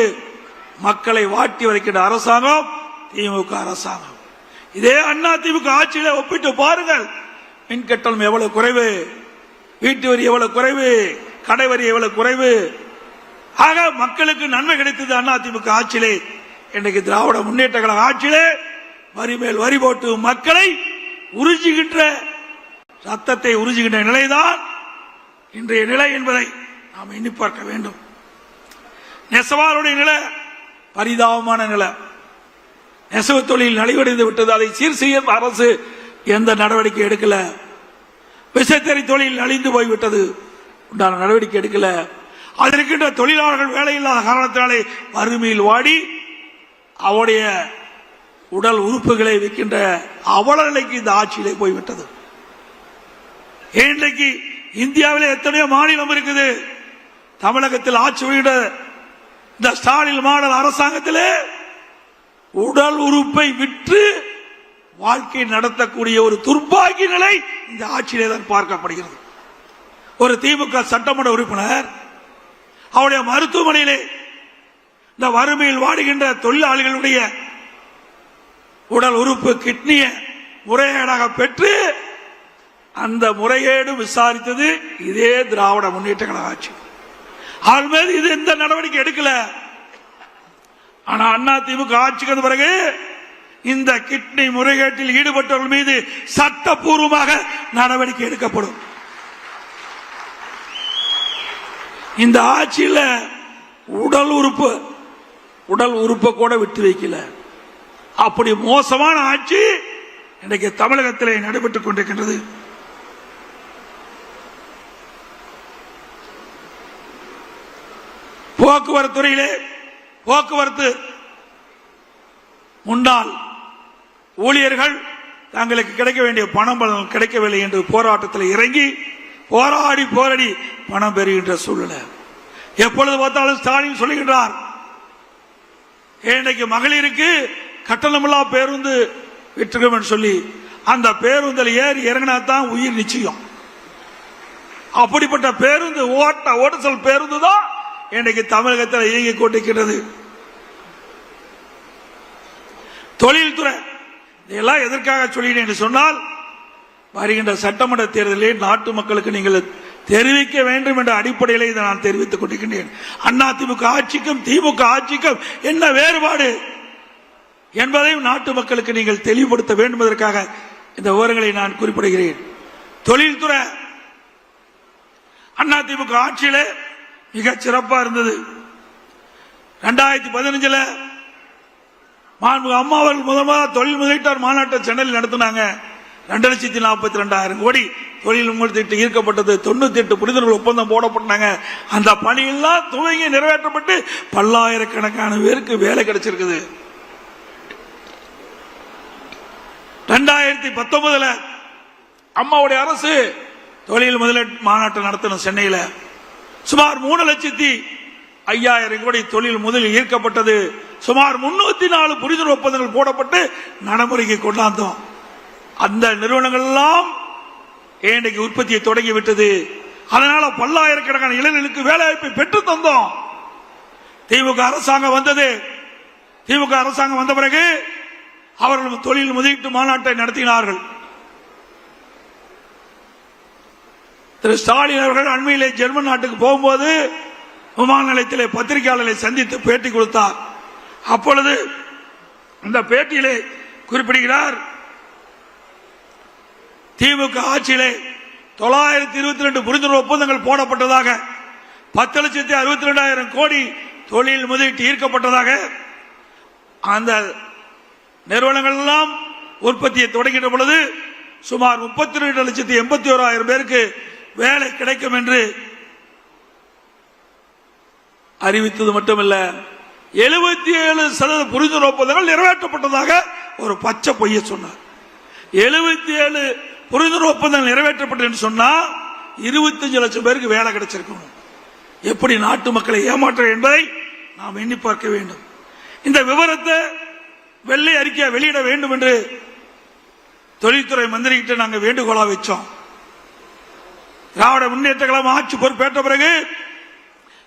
மக்களை வாட்டி வதைக்கின்ற அரசாங்கம் திமுக அரசாங்கம். இதே அண்ணா திமுக ஆட்சியில ஒப்பிட்டு பாருங்கள், மின் கட்டணம் எவ்வளவு குறைவு, வீட்டு வரி எவ்வளவு குறைவு, கடை வரி எவ்வளவு குறைவு. ஆக மக்களுக்கு நன்மை கிடைத்தது அண்ணா திமுக ஆட்சியிலே. இன்றைக்கு திராவிட முன்னேற்ற கழக ஆட்சியிலே வரி மேல் வரி போட்டு மக்களை உறிஞ்சுகின்ற, ரத்தத்தை உறிஞ்சுகின்ற நிலைதான் இன்றைய நிலை என்பதை நாம் எண்ணி பார்க்க வேண்டும். நெசவாளுடைய நிலை பரிதாபமான நிலை. நெசவு தொழில் நலிவடைந்து விட்டது. அதை சீர் செய்ய அரசு எந்த நடவடிக்கை எடுக்கல. விசைத்தறி தொழில் அழிந்து போய்விட்டது, உண்டான நடவடிக்கை எடுக்கல. அதில் இருக்கின்ற தொழிலாளர்கள் வேலையில்லாத காரணத்தினாலே வறுமையில் வாடி அவருடைய உடல் உறுப்புகளை விற்கின்ற அவல நிலைக்கு இந்த ஆட்சியிலே போய்விட்டது. இன்றைக்கு இந்தியாவிலே எத்தனையோ மாநிலம் இருக்குது. தமிழகத்தில் ஆட்சி செய்கின்ற இந்த ஸ்டாலின் மாடல் அரசாங்கத்திலே உடல் உறுப்பை விற்று வாழ்க்கை நடத்தக்கூடிய ஒரு துர்பாகிய நிலை இந்த ஆட்சியிலே தான் பார்க்கப்படுகிறது. ஒரு திமுக சட்டமன்ற உறுப்பினர் அவருடைய மருத்துவமனையிலே இந்த வறுமையில் வாடுகின்ற தொழிலாளிகளுடைய உடல் உறுப்பு கிட்னியை முறைகேடாக பெற்று அந்த முறைகேடு விசாரித்தது இதே திராவிட முன்னேற்ற கழக ஆட்சி. அவர் மீது இது எந்த நடவடிக்கை எடுக்கல. ஆனா அதிமுக ஆட்சிக்கு வந்த பிறகு இந்த கிட்னி முறைகேட்டில் ஈடுபட்டவர்கள் மீது சட்டப்பூர்வமாக நடவடிக்கை எடுக்கப்படும். இந்த ஆட்சியில உடல் உறுப்பை கூட விட்டு வைக்கல. அப்படி மோசமான ஆட்சி இன்றைக்கு தமிழகத்திலே நடைபெற்றுக் கொண்டிருக்கின்றது. போக்குவரத்து துறையிலே போக்குவரத்து முன்னாள் ஊழியர்கள் தங்களுக்கு கிடைக்க வேண்டிய பணம் கிடைக்கவில்லை என்று போராட்டத்தில் இறங்கி போராடி பணம் பெறுகின்ற சூழ்நிலை. எப்பொழுது பார்த்தாலும் ஸ்டாலின் சொல்லுகின்றார், இன்றைக்கு மகளிருக்கு கட்டணமில்லா பேருந்து விட்டுருக்கும் சொல்லி அந்த பேருந்தில் ஏறி இறங்கினா தான் உயிர் நிச்சயம். அப்படிப்பட்ட பேருந்து ஓட்டுதல் பேருந்து தான் இன்றைக்கு தமிழகத்தில் இயங்கிக் கொண்டிருக்கிறது. தொழில்துறை இதெல்லாம் எதற்காக சொல்லினேன் என்று சொன்னால், வருகின்ற சட்டமன்ற தேர்தலில் நாட்டு மக்களுக்கு நீங்கள் தெரிவிக்க வேண்டும் என்ற அடிப்படையில் இதை நான் தெரிவித்துக் கொண்டிருக்கின்றேன். அதிமுக ஆட்சிக்கும் திமுக ஆட்சிக்கும் என்ன வேறுபாடு என்பதையும் நாட்டு மக்களுக்கு நீங்கள் தெளிவுபடுத்த வேண்டும் என்பதற்காக இந்த விவரங்களை நான் குறிப்பிடுகிறேன். தொழில்துறை அதிமுக ஆட்சியிலே மிக சிறப்பா இருந்தது. 2015 அம்மா அவர்கள் முதல் தொழில் முதலீட்டாளர் மாநாட்டை சென்னையில் நடத்தினாங்க. 2,42,000 கோடி தொழில் முதலீட்டு ஈர்க்கப்பட்டது. 98 புரிந்துணர்வு ஒப்பந்தம் போடப்பட்டாங்க. அந்த பணியெல்லாம் துவங்கி நிறைவேற்றப்பட்டு பல்லாயிரக்கணக்கான பேருக்கு வேலை கிடைச்சிருக்குது. 2019 அம்மாவுடைய அரசு தொழில் முதலீட்டு மாநாட்டை நடத்தணும். சென்னையில் சுமார் 3,05,000 கோடி தொழில் முதலில் ஈர்க்கப்பட்டது. சுமார் 304 புரிந்துணர்வு ஒப்பந்தங்கள் போடப்பட்டு நடைமுறைக்கு கொண்டாந்தோம். அந்த நிறுவனங்கள் எல்லாம் இன்றைக்கு உற்பத்தியை தொடங்கிவிட்டது. அதனால பல்லாயிரக்கணக்கான இளைஞர்களுக்கு வேலைவாய்ப்பை பெற்று தந்தோம். திமுக அரசாங்கம் வந்தது. திமுக அரசாங்கம் வந்த பிறகு அவர்கள் தொழில் முதலீட்டு மாநாட்டை நடத்தினார்கள். திரு ஸ்டாலின் அவர்கள் அண்மையிலே ஜெர்மன் நாட்டுக்கு போகும்போது விமான நிலையத்திலே பத்திரிகையாளர்களை சந்தித்து பேட்டி கொடுத்தார். அப்பொழுது இந்த பேட்டியிலே குறிப்பிடுகிறார், திமுக ஆட்சியிலே 922 புரிந்துணர்வு ஒப்பந்தங்கள் போடப்பட்டதாக, 10,62,000 கோடி தொழில் முதலீட்டு ஈர்க்கப்பட்டதாக, அந்த நிறுவனங்கள் எல்லாம் உற்பத்தியை தொடங்கின்ற பொழுது சுமார் 32,81,000 பேருக்கு வேலை கிடைக்கும் என்று அறிவித்தது மட்டுமல்ல, 77% புரிந்துணர்வு ஒப்பந்தங்கள் நிறைவேற்றப்பட்டதாக ஒரு பச்சை பொய்ய சொன்னார். 77 புரிந்துணர்வு ஒப்பந்தங்கள் நிறைவேற்றப்பட்டது என்று சொன்னா 25 லட்சம் பேருக்கு வேலை கிடைச்சிருக்கும். எப்படி நாட்டு மக்களை ஏமாற்ற என்பதை நாம் எண்ணி பார்க்க வேண்டும். இந்த விவரத்தை வெள்ளை அறிக்கை வெளியிட வேண்டும் என்று தொழில்துறை மந்திரி கிட்ட நாங்கள் வேண்டுகோளா வச்சோம். திராவிட முன்னேற்ற கழகம் ஆட்சி பொறுப்பேற்ற பிறகு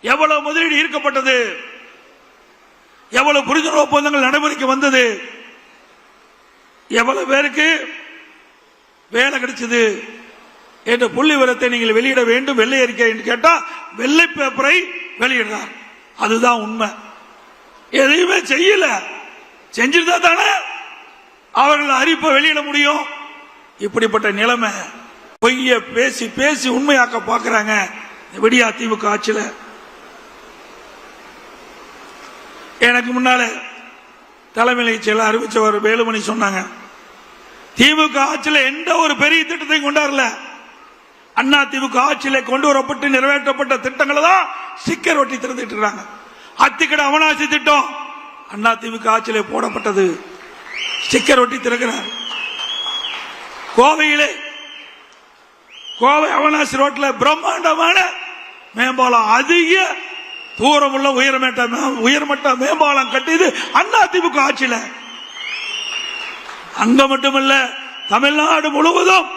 எவ்வளவு முதலீடு ஈர்க்கப்பட்டது, எவ்வளவு புரிந்துணர்வு ஒப்பந்தங்கள் நடைமுறைக்கு வந்தது, எவ்வளவு பேருக்கு வேலை கிடைச்சது என்ற புள்ளி விவரத்தை நீங்கள் வெளியிட வேண்டும். வெள்ளை அறிக்கை என்று கேட்டா வெள்ளை பேப்பரை வெளியிடுறார். அதுதான் உண்மை. எதையுமே செய்யல. செஞ்சிருந்தா தானே அவர்கள் அறிப்பை வெளியிட முடியும். இப்படிப்பட்ட நிலைமை பொய்ய பேசி பேசி உண்மையாக்க பார்க்கிறாங்க விடியா திமுக ஆட்சியில. எனக்கு முன்னால தலைமை செயலர் அறிவிச்சவர் வேலுமணி சொன்னாங்க, திமுக ஆட்சியில எந்த ஒரு பெரிய திட்டத்தையும் கொண்டாடல. அண்ணா திமுக ஆட்சியில கொண்டு வரப்பட்டு நிறைவேற்றப்பட்ட திட்டங்களை தான் ஸ்டிக்கர் ஒட்டி திறந்துட்டு இருக்காங்க. அத்திக்கடை அவனாசி திட்டம் அண்ணா திமுக ஆட்சியில போடப்பட்டது, ஸ்டிக்கர் ஒட்டி திறக்கிறார். கோவையிலே கோவை அவனாசி ரோட்ல பிரம்மாண்டமான மேம்பாலம், அதிக தூரம் உள்ள உயர்மட்ட மேம்பாலம் கட்டியது அண்ணா திமுக ஆட்சியில. அங்க மட்டுமல்ல, தமிழ்நாடு முழுவதும்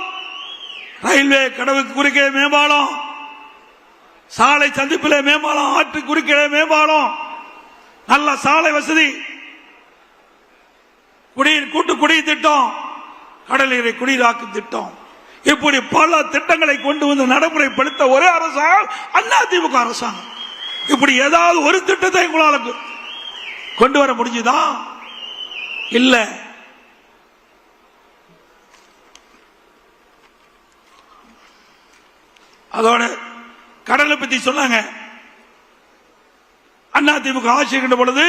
ரயில்வே கடவுக்கு குறுக்கே மேம்பாலம், சாலை சந்திப்பிலே மேம்பாலம், ஆற்று குறுக்கே மேம்பாலம், நல்ல சாலை வசதி, கூட்டு குடிநீர் திட்டம், கடல் நீரை குடிநீராக்கும் திட்டம், இப்படி பல திட்டங்களை கொண்டு வந்து நடைமுறைப்படுத்த ஒரே அரசாங்கம் அதிமுக அரசாங்கம். இப்படி ஏதாவது ஒரு திட்டத்தை உங்களால் கொண்டு வர முடிஞ்சுதா? இல்ல. அதோட கடலை பத்தி சொன்னாங்க. அதிமுக ஆட்சி இருக்கின்ற பொழுது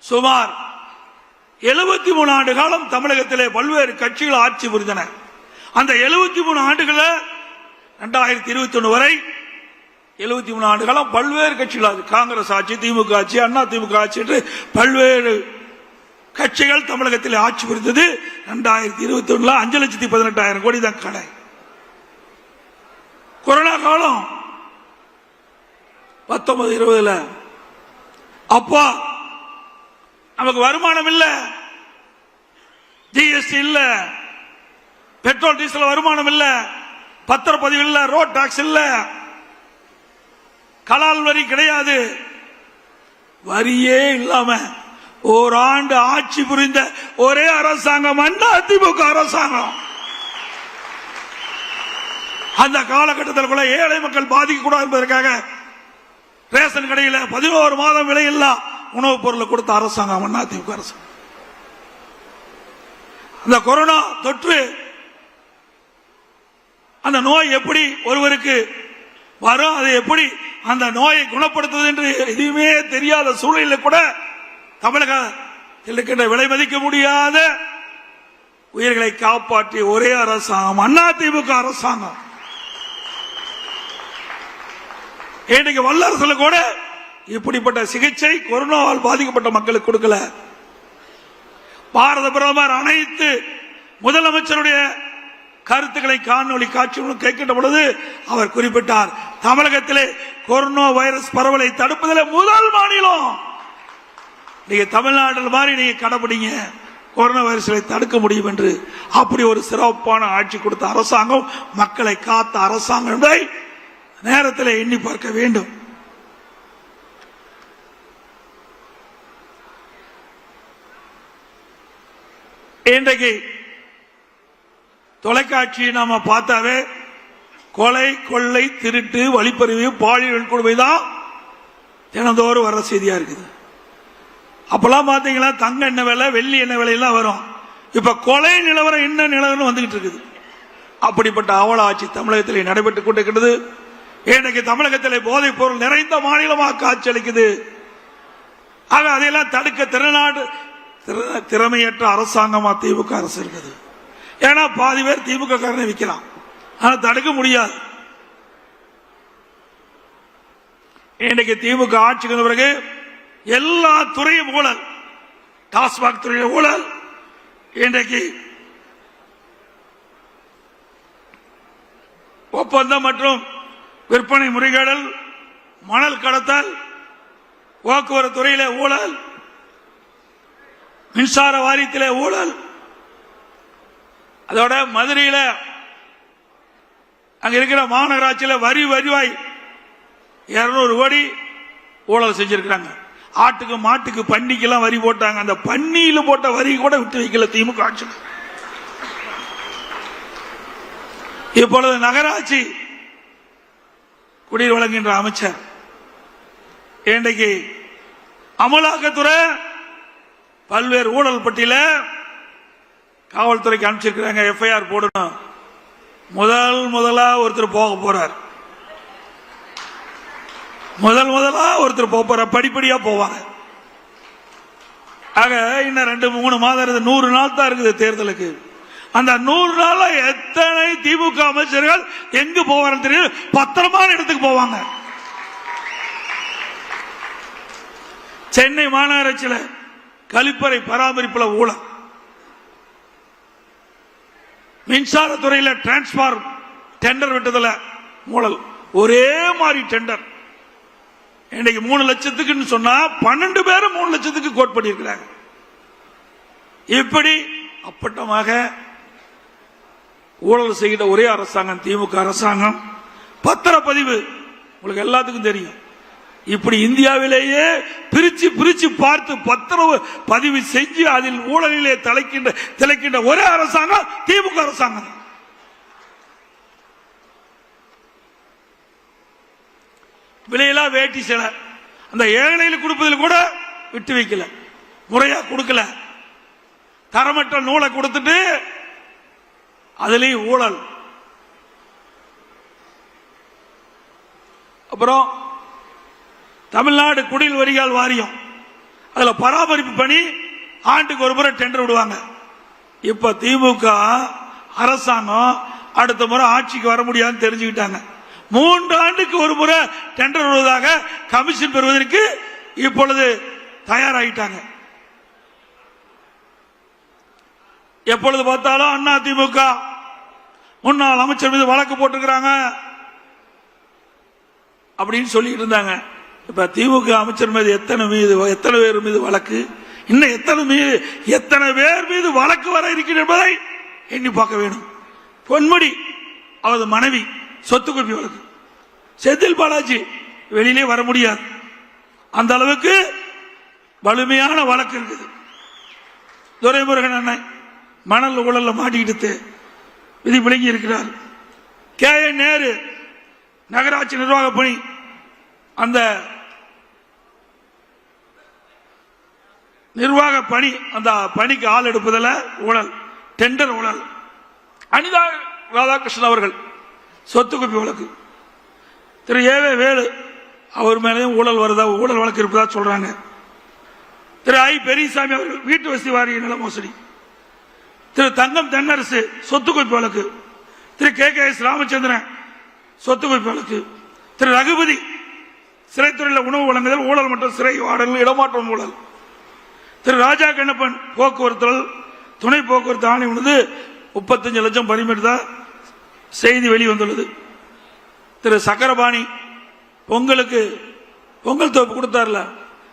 சுமார் 73 ஆண்டு காலம் தமிழகத்திலே பல்வேறு கட்சிகள் ஆட்சி புரிந்தன. அந்த 73 ஆண்டுகள 2021 வரை 73 ஆண்டு காலம் பல்வேறு கட்சிகள், காங்கிரஸ் ஆட்சி, திமுக ஆட்சி, அண்ணா திமுக ஆட்சி என்று பல்வேறு கட்சிகள் தமிழகத்தில் ஆட்சி புரிந்தது. 2021 5,18,000 கோடி தான் கடை. கொரோனா காலம் 19-20 அப்பா நமக்கு வருமானம் இல்ல, ஜிஎஸ்டி இல்ல, பெட்ரோல் டீசல் வருமானம் இல்ல, பத்திரப்பதிவு இல்ல, ரோட் டாக்ஸ் இல்ல, கலால் வரி கிடையாது, வரியே இல்லாம ஓராண்டு ஆட்சி புரிந்த ஒரே அரசாங்கம் அதிமுக அரசாங்கம். அந்த காலகட்டத்தில் கூட ஏழை மக்கள் பாதிக்க கூடாது என்பதற்காக ரேஷன் கடையில் 11 மாதம் விலையில்லா உணவுப் பொருளை கொடுத்த அரசாங்கம் அதிமுக அரசாங்கம். அந்த கொரோனா தொற்று, அந்த நோய் எப்படி ஒருவருக்கு வரும், அதை எப்படி அந்த நோயை குணப்படுத்துவது என்று எதுவுமே தெரியாத சூழலில் கூட தமிழகத்தில் இருக்கின்ற விலை மதிக்க முடியாத உயிர்களை காப்பாற்றிய ஒரே அரசாங்கம் அதிமுக அரசாங்கம். இன்னைக்கு வல்லரசுல கூட இப்படிப்பட்ட சிகிச்சை கொரோனாவால் பாதிக்கப்பட்ட மக்களுக்கு கொடுக்கல. பாரத பிரதமர் அனைத்து முதலமைச்சருடைய கருத்துக்களை காணொலி காட்சி கேட்கின்ற பொழுது அவர் குறிப்பிட்டார், தமிழகத்திலே கொரோனா வைரஸ் பரவலை தடுப்பதில் முதல் மாநிலம் நீங்க தமிழ்நாட்டில் மாதிரி நீங்க கடைபிடிங்க, கொரோனா வைரஸை தடுக்க முடியும் என்று. அப்படி ஒரு சிறப்பான ஆட்சி கொடுத்த அரசாங்கம், மக்களை காத்த அரசாங்கம் என்பதை நேரத்தில் எண்ணி பார்க்க வேண்டும். இன்றைக்கு தொலைக்காட்சி நாம பார்த்தாவே கொலை, கொள்ளை, திருட்டு, வழிப்பறிவு, பாலியல் கொடுமை தான் தினந்தோறும் வர செய்தியா இருக்குது. அப்பெல்லாம் பாத்தீங்களா தங்க என்ன விலை, வெள்ளி என்ன விலையெல்லாம் வரும். இப்ப கொலை நிலவரம் என்ன நிலவரம் வந்துகிட்டு இருக்குது. அப்படிப்பட்ட அவல ஆட்சி தமிழகத்தில் நடைபெற்றுக் கொண்டிருக்கிறது. இன்றைக்கு தமிழகத்தில் போதைப் பொருள் நிறைந்த மாநிலமாக காட்சி அளிக்குது. ஆக அதையெல்லாம் தடுக்க திறமையற்ற அரசாங்கமா திமுக அரசு இருக்குது. ஏன்னா பாதி பேர் திமுக காரனை விற்கலாம், ஆனா தடுக்க முடியாது. இன்றைக்கு திமுக ஆட்சிக்கு வந்த பிறகு எல்லா துறையும் ஊழல், டாஸ்மாக் துறையில் ஊழல், இன்றைக்கு ஒப்பந்தம் மற்றும் விற்பனை முறைகேடல், மணல் கடத்தல், போக்குவரத்து துறையிலே ஊழல், மின்சார வாரியத்திலே ஊழல், அதோட மதுரையில் அங்க இருக்கிற மாநகராட்சியில் வரி வருவாய் 200 கோடி ஊழல் செஞ்சிருக்கிறாங்க. ஆட்டுக்கு, மாட்டுக்கு, பன்னிக்கெல்லாம் வரி போட்டாங்க. அந்த பன்னியில போட்ட வரி கூட விட்டு வைக்கல திமுக ஆட்சி. இப்பொழுது நகராட்சி குடிநீர் வழங்குகின்ற அமைச்சர் இன்றைக்கு அமலாக்கத்துறை பல்வேறு ஊழல் பட்டியல காவல்துறைக்கு அனுப்பிச்சிருக்கிறாங்க, எஃப்ஐஆர் போடணும். முதலா ஒருத்தர் போக போறார், முதலா ஒருத்தர் போக போறார், படிப்படியா போவாங்க. ஆக இன்னும் 2-3 மாதம் இருக்குது, 100 நாள் தான் இருக்குது தேர்தலுக்கு. அந்த 100 நாள்ல எத்தனை திமுக அமைச்சர்கள் எங்கு போவார்கள் தெரியும், பத்திரமான இடத்துக்கு போவாங்க. சென்னை மாநகராட்சியில் கழிப்பறை பராமரிப்பில் ஊழல், மின்சாரத்துறையில் டிரான்ஸ்பார்மர் டெண்டர் விட்டதில் ஊழல், ஒரே மாதிரி டெண்டர். இன்னைக்கு 3 லட்சத்துக்கு சொன்னா 12 பேரும் 3 லட்சத்துக்கு கோட் பண்ணியிருக்கிறாங்க. இப்படி அப்பட்டமாக ஊழல் செய்கிற ஒரே அரசாங்கம் திமுக அரசாங்கம். பத்திரப்பதிவு உங்களுக்கு எல்லாத்துக்கும் தெரியும், இப்படி இந்தியாவிலேயே பிரிச்சு பிரிச்சு பார்த்து பத்திரவு பதிவு செஞ்சு அதில் ஊழலிலே திளைக்கின்ற ஒரே அரசாங்கம் திமுக அரசாங்கம். விலையில்லா வேட்டி சிலை அந்த ஏழைகளுக்கு கொடுப்பதில் கூட விட்டு வைக்கல, முறையா கொடுக்கல, தரமற்ற நூலை கொடுத்துட்டு அதுலயும் ஊழல். அப்புறம் தமிழ்நாடு குடில் வரிகால் வாரியம், அதுல பராமரிப்பு பணி ஆண்டுக்கு ஒரு முறை டெண்டர் விடுவாங்க. இப்ப திமுக அரசாங்கம் அடுத்த முறை ஆட்சிக்கு வர முடியாதுன்னு தெரிஞ்சுக்கிட்டாங்க. 3 ஆண்டுக்கு ஒரு முறை டெண்டர் விடுவதாக கமிஷன் பெறுவதற்கு இப்பொழுது தயாராகிட்டாங்க. எப்பொழுது பார்த்தாலும் அண்ணா திமுக முன்னாள் அமைச்சர் மீது வழக்கு போட்டிருக்கிறாங்க அப்படின்னு சொல்லிட்டு இருந்தாங்க. இப்ப திமுக அமைச்சர் மீது எத்தனை பேர் மீது வழக்கு, இன்னும் எத்தனை பேர் மீது வழக்கு வர இருக்கிறது என்பதை எண்ணி பார்க்க வேண்டும். பொன்முடி அவரது மனைவி சொத்து குவிப்பு வழக்கு, செந்தில் பாலாஜி வெளியிலே வர முடியாது, அந்த அளவுக்கு வலிமையான வழக்கு இருக்குது. துரைமுருகன் அண்ணன் மணல் ஊழல்ல மாட்டிக்கிட்டு விதி விளங்கி இருக்கிறார். KN நேரு நகராட்சி நிர்வாக பணி, அந்த நிர்வாக பணி, அந்த பணிக்கு ஆள் எடுப்பதில் ஊழல், டெண்டர் ஊழல். அனிதா ராதாகிருஷ்ணன் அவர்கள் சொத்து குவிப்பு வழக்கு. திரு ஏவே வேலு அவர் மேலேயும் ஊழல் வருதா, ஊழல் வழக்கு இருப்பதா சொல்றாங்க. திரு ஐ பெரியசாமி அவர்கள் வீட்டு வசதி வாரிய நில மோசடி. திரு தங்கம் தென்னரசு சொத்து குவிப்பு வழக்கு. திரு KKS ராமச்சந்திரன் சொத்து குவிப்பு வழக்கு. திரு ரகுபதி சிறைத்துறையில் உணவு வழங்குதல் ஊழல் மற்றும் சிறை வாடல் இடமாற்றம் ஊழல். திரு ராஜா கண்ணப்பன் போக்குவரத்து துணை போக்குவரத்து ஆணை உள்ளது 35 லட்சம் பறிமுதல் செய்தி வெளிவந்துள்ளது. திரு சக்கரபாணி பொங்கலுக்கு பொங்கல் தோப்பு கொடுத்தார்ல,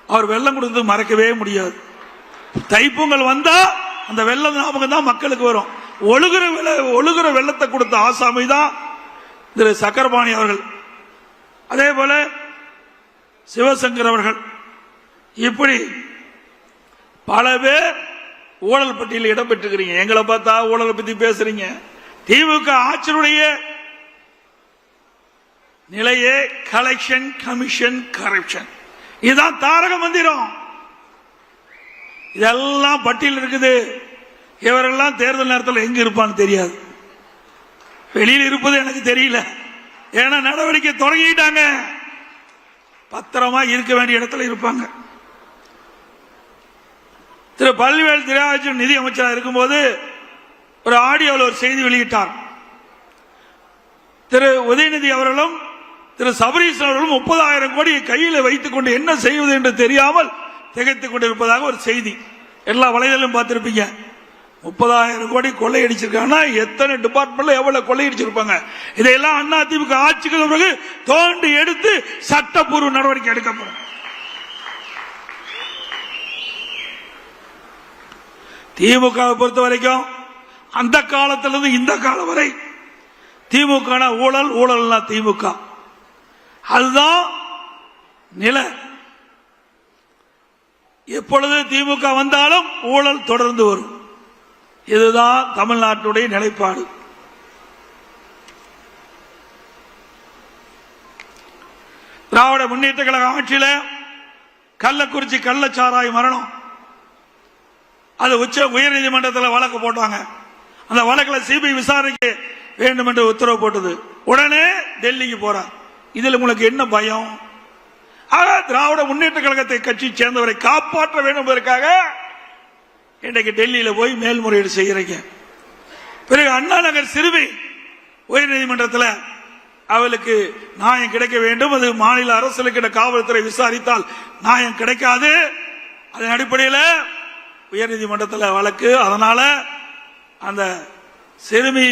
அவர் வெள்ளம் கொடுத்தது மறக்கவே முடியாது. தைப்பொங்கல் வந்தா அந்த வெள்ளம் ஞாபகம் தான் மக்களுக்கு வரும். ஒழுகுற வெள்ளத்தை கொடுத்த ஆசாமி தான் திரு சக்கரபாணி அவர்கள். அதே போல சிவசங்கர் அவர்கள். இப்படி பல பேர் ஊழல் பட்டியலில் இடம் பெற்றுக்கிறீங்க. எங்களை பார்த்தா ஊழலை பத்தி பேசுறீங்க. திமுக ஆட்சியுடைய நிலையே கலெக்ஷன், கமிஷன், கரப்ஷன். இதுதான் தாரக மந்திரம். இதெல்லாம் பட்டியல் இருக்குது. இவரெல்லாம் தேர்தல் நேரத்தில் எங்க இருப்பான்னு தெரியாது. வெளியில் இருப்பது எனக்கு தெரியல. ஏன்னா நடவடிக்கை தொடங்கிட்டாங்க. பத்திரமா இருக்க வேண்டிய இடத்துல இருப்பாங்க. திரு பள்ளிவேல் தியாகராஜன் நிதி அமைச்சராக இருக்கும்போது ஒரு ஆடியோவில் ஒரு செய்தி வெளியிட்டார். திரு உதயநிதி அவர்களும் திரு சபரீஷ் அவர்களும் 30,000 கோடி கையில் வைத்துக் கொண்டு என்ன செய்வது என்று தெரியாமல் திகைத்துக் கொண்டிருப்பதாக ஒரு செய்தி எல்லா வலைதளம் பார்த்திருப்பீங்க. 30,000 கோடி கொள்ளையடிச்சிருக்காங்கன்னா எத்தனை டிபார்ட்மெண்ட்ல எவ்வளவு கொள்ளையடிச்சிருப்பாங்க. இதையெல்லாம் அண்ணா திமுக ஆட்சிக்கு பிறகு தோண்டி எடுத்து சட்டப்பூர்வ நடவடிக்கை எடுக்கப்படும். திமுக பொறுத்த வரைக்கும் அந்த காலத்திலிருந்து இந்த காலம் வரை திமுக ஊழல் திமுக அதுதான் நிலை. எப்பொழுது திமுக வந்தாலும் ஊழல் தொடர்ந்து வரும். இதுதான் தமிழ்நாட்டுடைய நிலைப்பாடு. திராவிட முன்னேற்ற கழக ஆட்சியில கள்ளக்குறிச்சி கள்ளச்சாராய மரணம், அது உயர்நீதிமன்றத்தில் வழக்கு போட்டாங்க. அந்த வழக்கில் சிபிஐ விசாரிக்க வேண்டும் என்று உத்தரவு போட்டது. உடனே டெல்லிக்கு போறார். இதில் உங்களுக்கு என்ன பயம்? ஆக திராவிட முன்னேற்ற கழகத்தை கட்சி சேர்ந்தவரை காப்பாற்ற வேண்டும் என்பதற்காக இன்றைக்கு டெல்லியில போய் மேல்முறையீடு செய்கிறீங்க. பிறகு அண்ணா நகர் சிறுமி உயர்நீதிமன்றத்தில் அவளுக்கு நியாயம் கிடைக்க வேண்டும். அது மாநில அரசுக்கு காவல்துறை விசாரித்தால் நியாயம் கிடைக்காது. அதன் அடிப்படையில் உயர்நீதிமன்றத்தில் வழக்கு. அதனால அந்த சிறுமி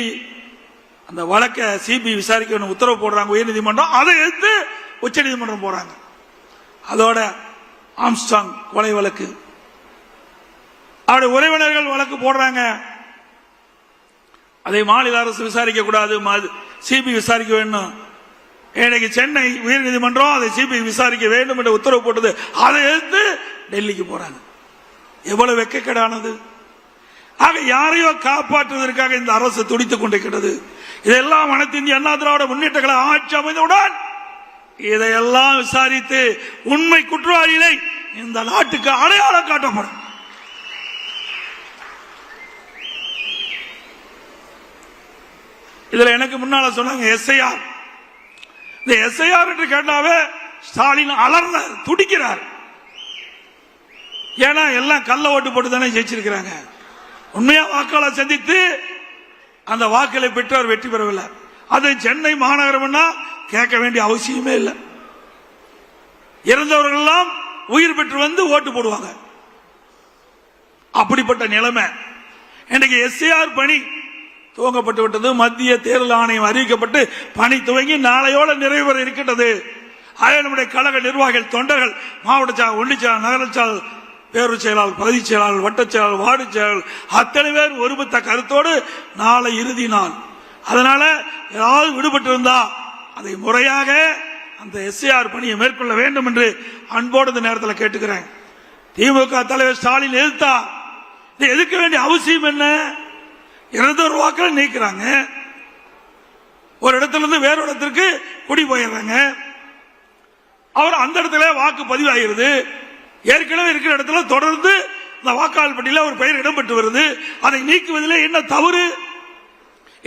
அந்த வழக்கை சிபிஐ விசாரிக்க உத்தரவு போடுறாங்க உயர்நீதிமன்றம். அதை எடுத்து உச்ச நீதிமன்றம் போறாங்க. அதோட ஆம்ஸ்டாங் கொலை வழக்கு, அவருடைய உறவினர்கள் வழக்கு போடுறாங்க. அதை மாநில அரசு விசாரிக்க கூடாது, சிபிஐ விசாரிக்க வேண்டும். இன்னைக்கு சென்னை உயர்நீதிமன்றம் அதை சிபிஐ விசாரிக்க வேண்டும் என்று உத்தரவு போட்டது. அதை எதிர்த்து டெல்லிக்கு போறாங்க. எவ்வளவு வெட்கக்கேடானது. ஆக யாரையோ காப்பாற்றுவதற்காக இந்த அரசு துடித்துக் கொண்டிருக்கிறது. இதெல்லாம் அனைத்து இந்திய அண்ணா திராவிட முன்னேற்ற கழக ஆட்சி அமைந்தவுடன் இதையெல்லாம் விசாரித்து உண்மை குற்றவாளிகளை இந்த நாட்டுக்கு அடையாளம் காட்டப்படும். இதுல எனக்கு முன்னால சொன்னாங்க எஸ்ஐஆர். இந்த எஸ்ஐஆர் என்று கேட்டாவே ஸ்டாலின் அலர்ந்தார், துடிக்கிறார். ஏன்னா எல்லாம் கள்ள ஓட்டு போட்டு தானே ஜெயிச்சிருக்கிறாங்க. உண்மையா வாக்காளர் சந்தித்து அந்த வாக்களை பெற்றவர் வெற்றி பெறவில்லை. அது சென்னை மாநகரம் கேட்க வேண்டிய அவசியமே இல்லை. இறந்தவர்கள் எல்லாம் உயிர் பெற்று வந்து ஓட்டு போடுவாங்க. அப்படிப்பட்ட நிலைமை. இன்றைக்கு எஸ்ஐஆர் பணி துவங்கப்பட்டு விட்டது. மத்திய தேர்தல் ஆணையம் அறிவிக்கப்பட்டு பணி துவங்கி நாளையோட நிறைவேற இருக்கின்றது. அதே நம்முடைய கழக நிர்வாகிகள், தொண்டர்கள், மாவட்ட செயலாளர், ஒன்றிய செயலாளர், நகர செயலாளர், பேரூர் செயலாளர், பகுதி செயலாளர், வட்ட செயலாளர், வார்டு செயலாளர் அத்தனை பேர் ஒருமித்த கருத்தோடு நாளை இறுதி நாள். அதனால ஏதாவது விடுபட்டு இருந்தா அதை முறையாக அந்த எஸ்ஐஆர் பணியை மேற்கொள்ள வேண்டும் என்று அன்போடு இந்த நேரத்தில் கேட்டுக்கிறேன். திமுக தலைவர் ஸ்டாலின் எதிர்த்தா இதை எதிர்க்க வேண்டிய அவசியம் என்ன? இறந்தவர் வாக்களை நீக்கிறாங்க. ஒரு இடத்துல இருந்து வேற இடத்திற்கு குடி போயிடுறாங்க. அவர் அந்த இடத்துல வாக்கு பதிவாகிறது. ஏற்கனவே இருக்கிற இடத்துல தொடர்ந்து இந்த வாக்காளர் பட்டியலில் ஒரு பெயர் இடம்பெற்று வருது. அதை நீக்குவதில் என்ன தவறு?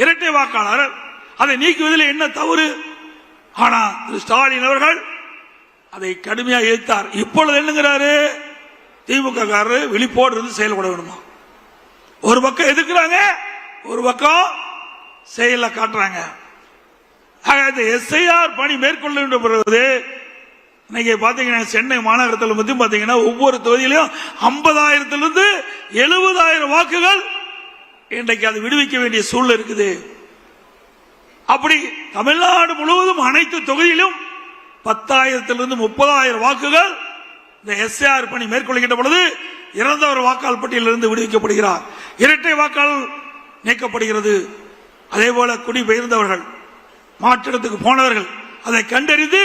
இரட்டை வாக்காளர், அதை நீக்குவதில் என்ன தவறு? ஆனா திரு ஸ்டாலின் அவர்கள் அதை கடுமையாக எதிர்த்தார். இப்பொழுது என்னங்கிறாரு? திமுக காரர் விழிப்போடு இருந்து செயல்பட வேணுமா? ஒரு பக்கம் எதிர்க்கிறாங்க, ஒரு பக்கம் செயல காட்டுறாங்க. எஸ்ஐஆர் பணி மேற்கொள்ள வேண்டும். இன்னைக்கு பாத்தீங்கன்னா சென்னை மாநகரத்தில் பத்தி பாத்தீங்கன்னா ஒவ்வொரு தொகுதியிலும் 50,000 70,000 வாக்குகள் இன்றைக்கு அது விடுவிக்க வேண்டிய சூழல் இருக்குது. அப்படி தமிழ்நாடு முழுவதும் அனைத்து தொகுதியிலும் 10,000 30,000 வாக்குகள் இந்த எஸ்ஐஆர் பணி மேற்கொள்கின்ற பொழுது இறந்தவர் வாக்காளர் பட்டியலிருந்து விடுவிக்கப்படுகிறார். இரட்டை வாக்காளர் நீக்கப்படுகிறது. அதே போல குடிபெயர்ந்தவர்கள், மாற்றிடத்துக்கு போனவர்கள் அதை கண்டறிந்து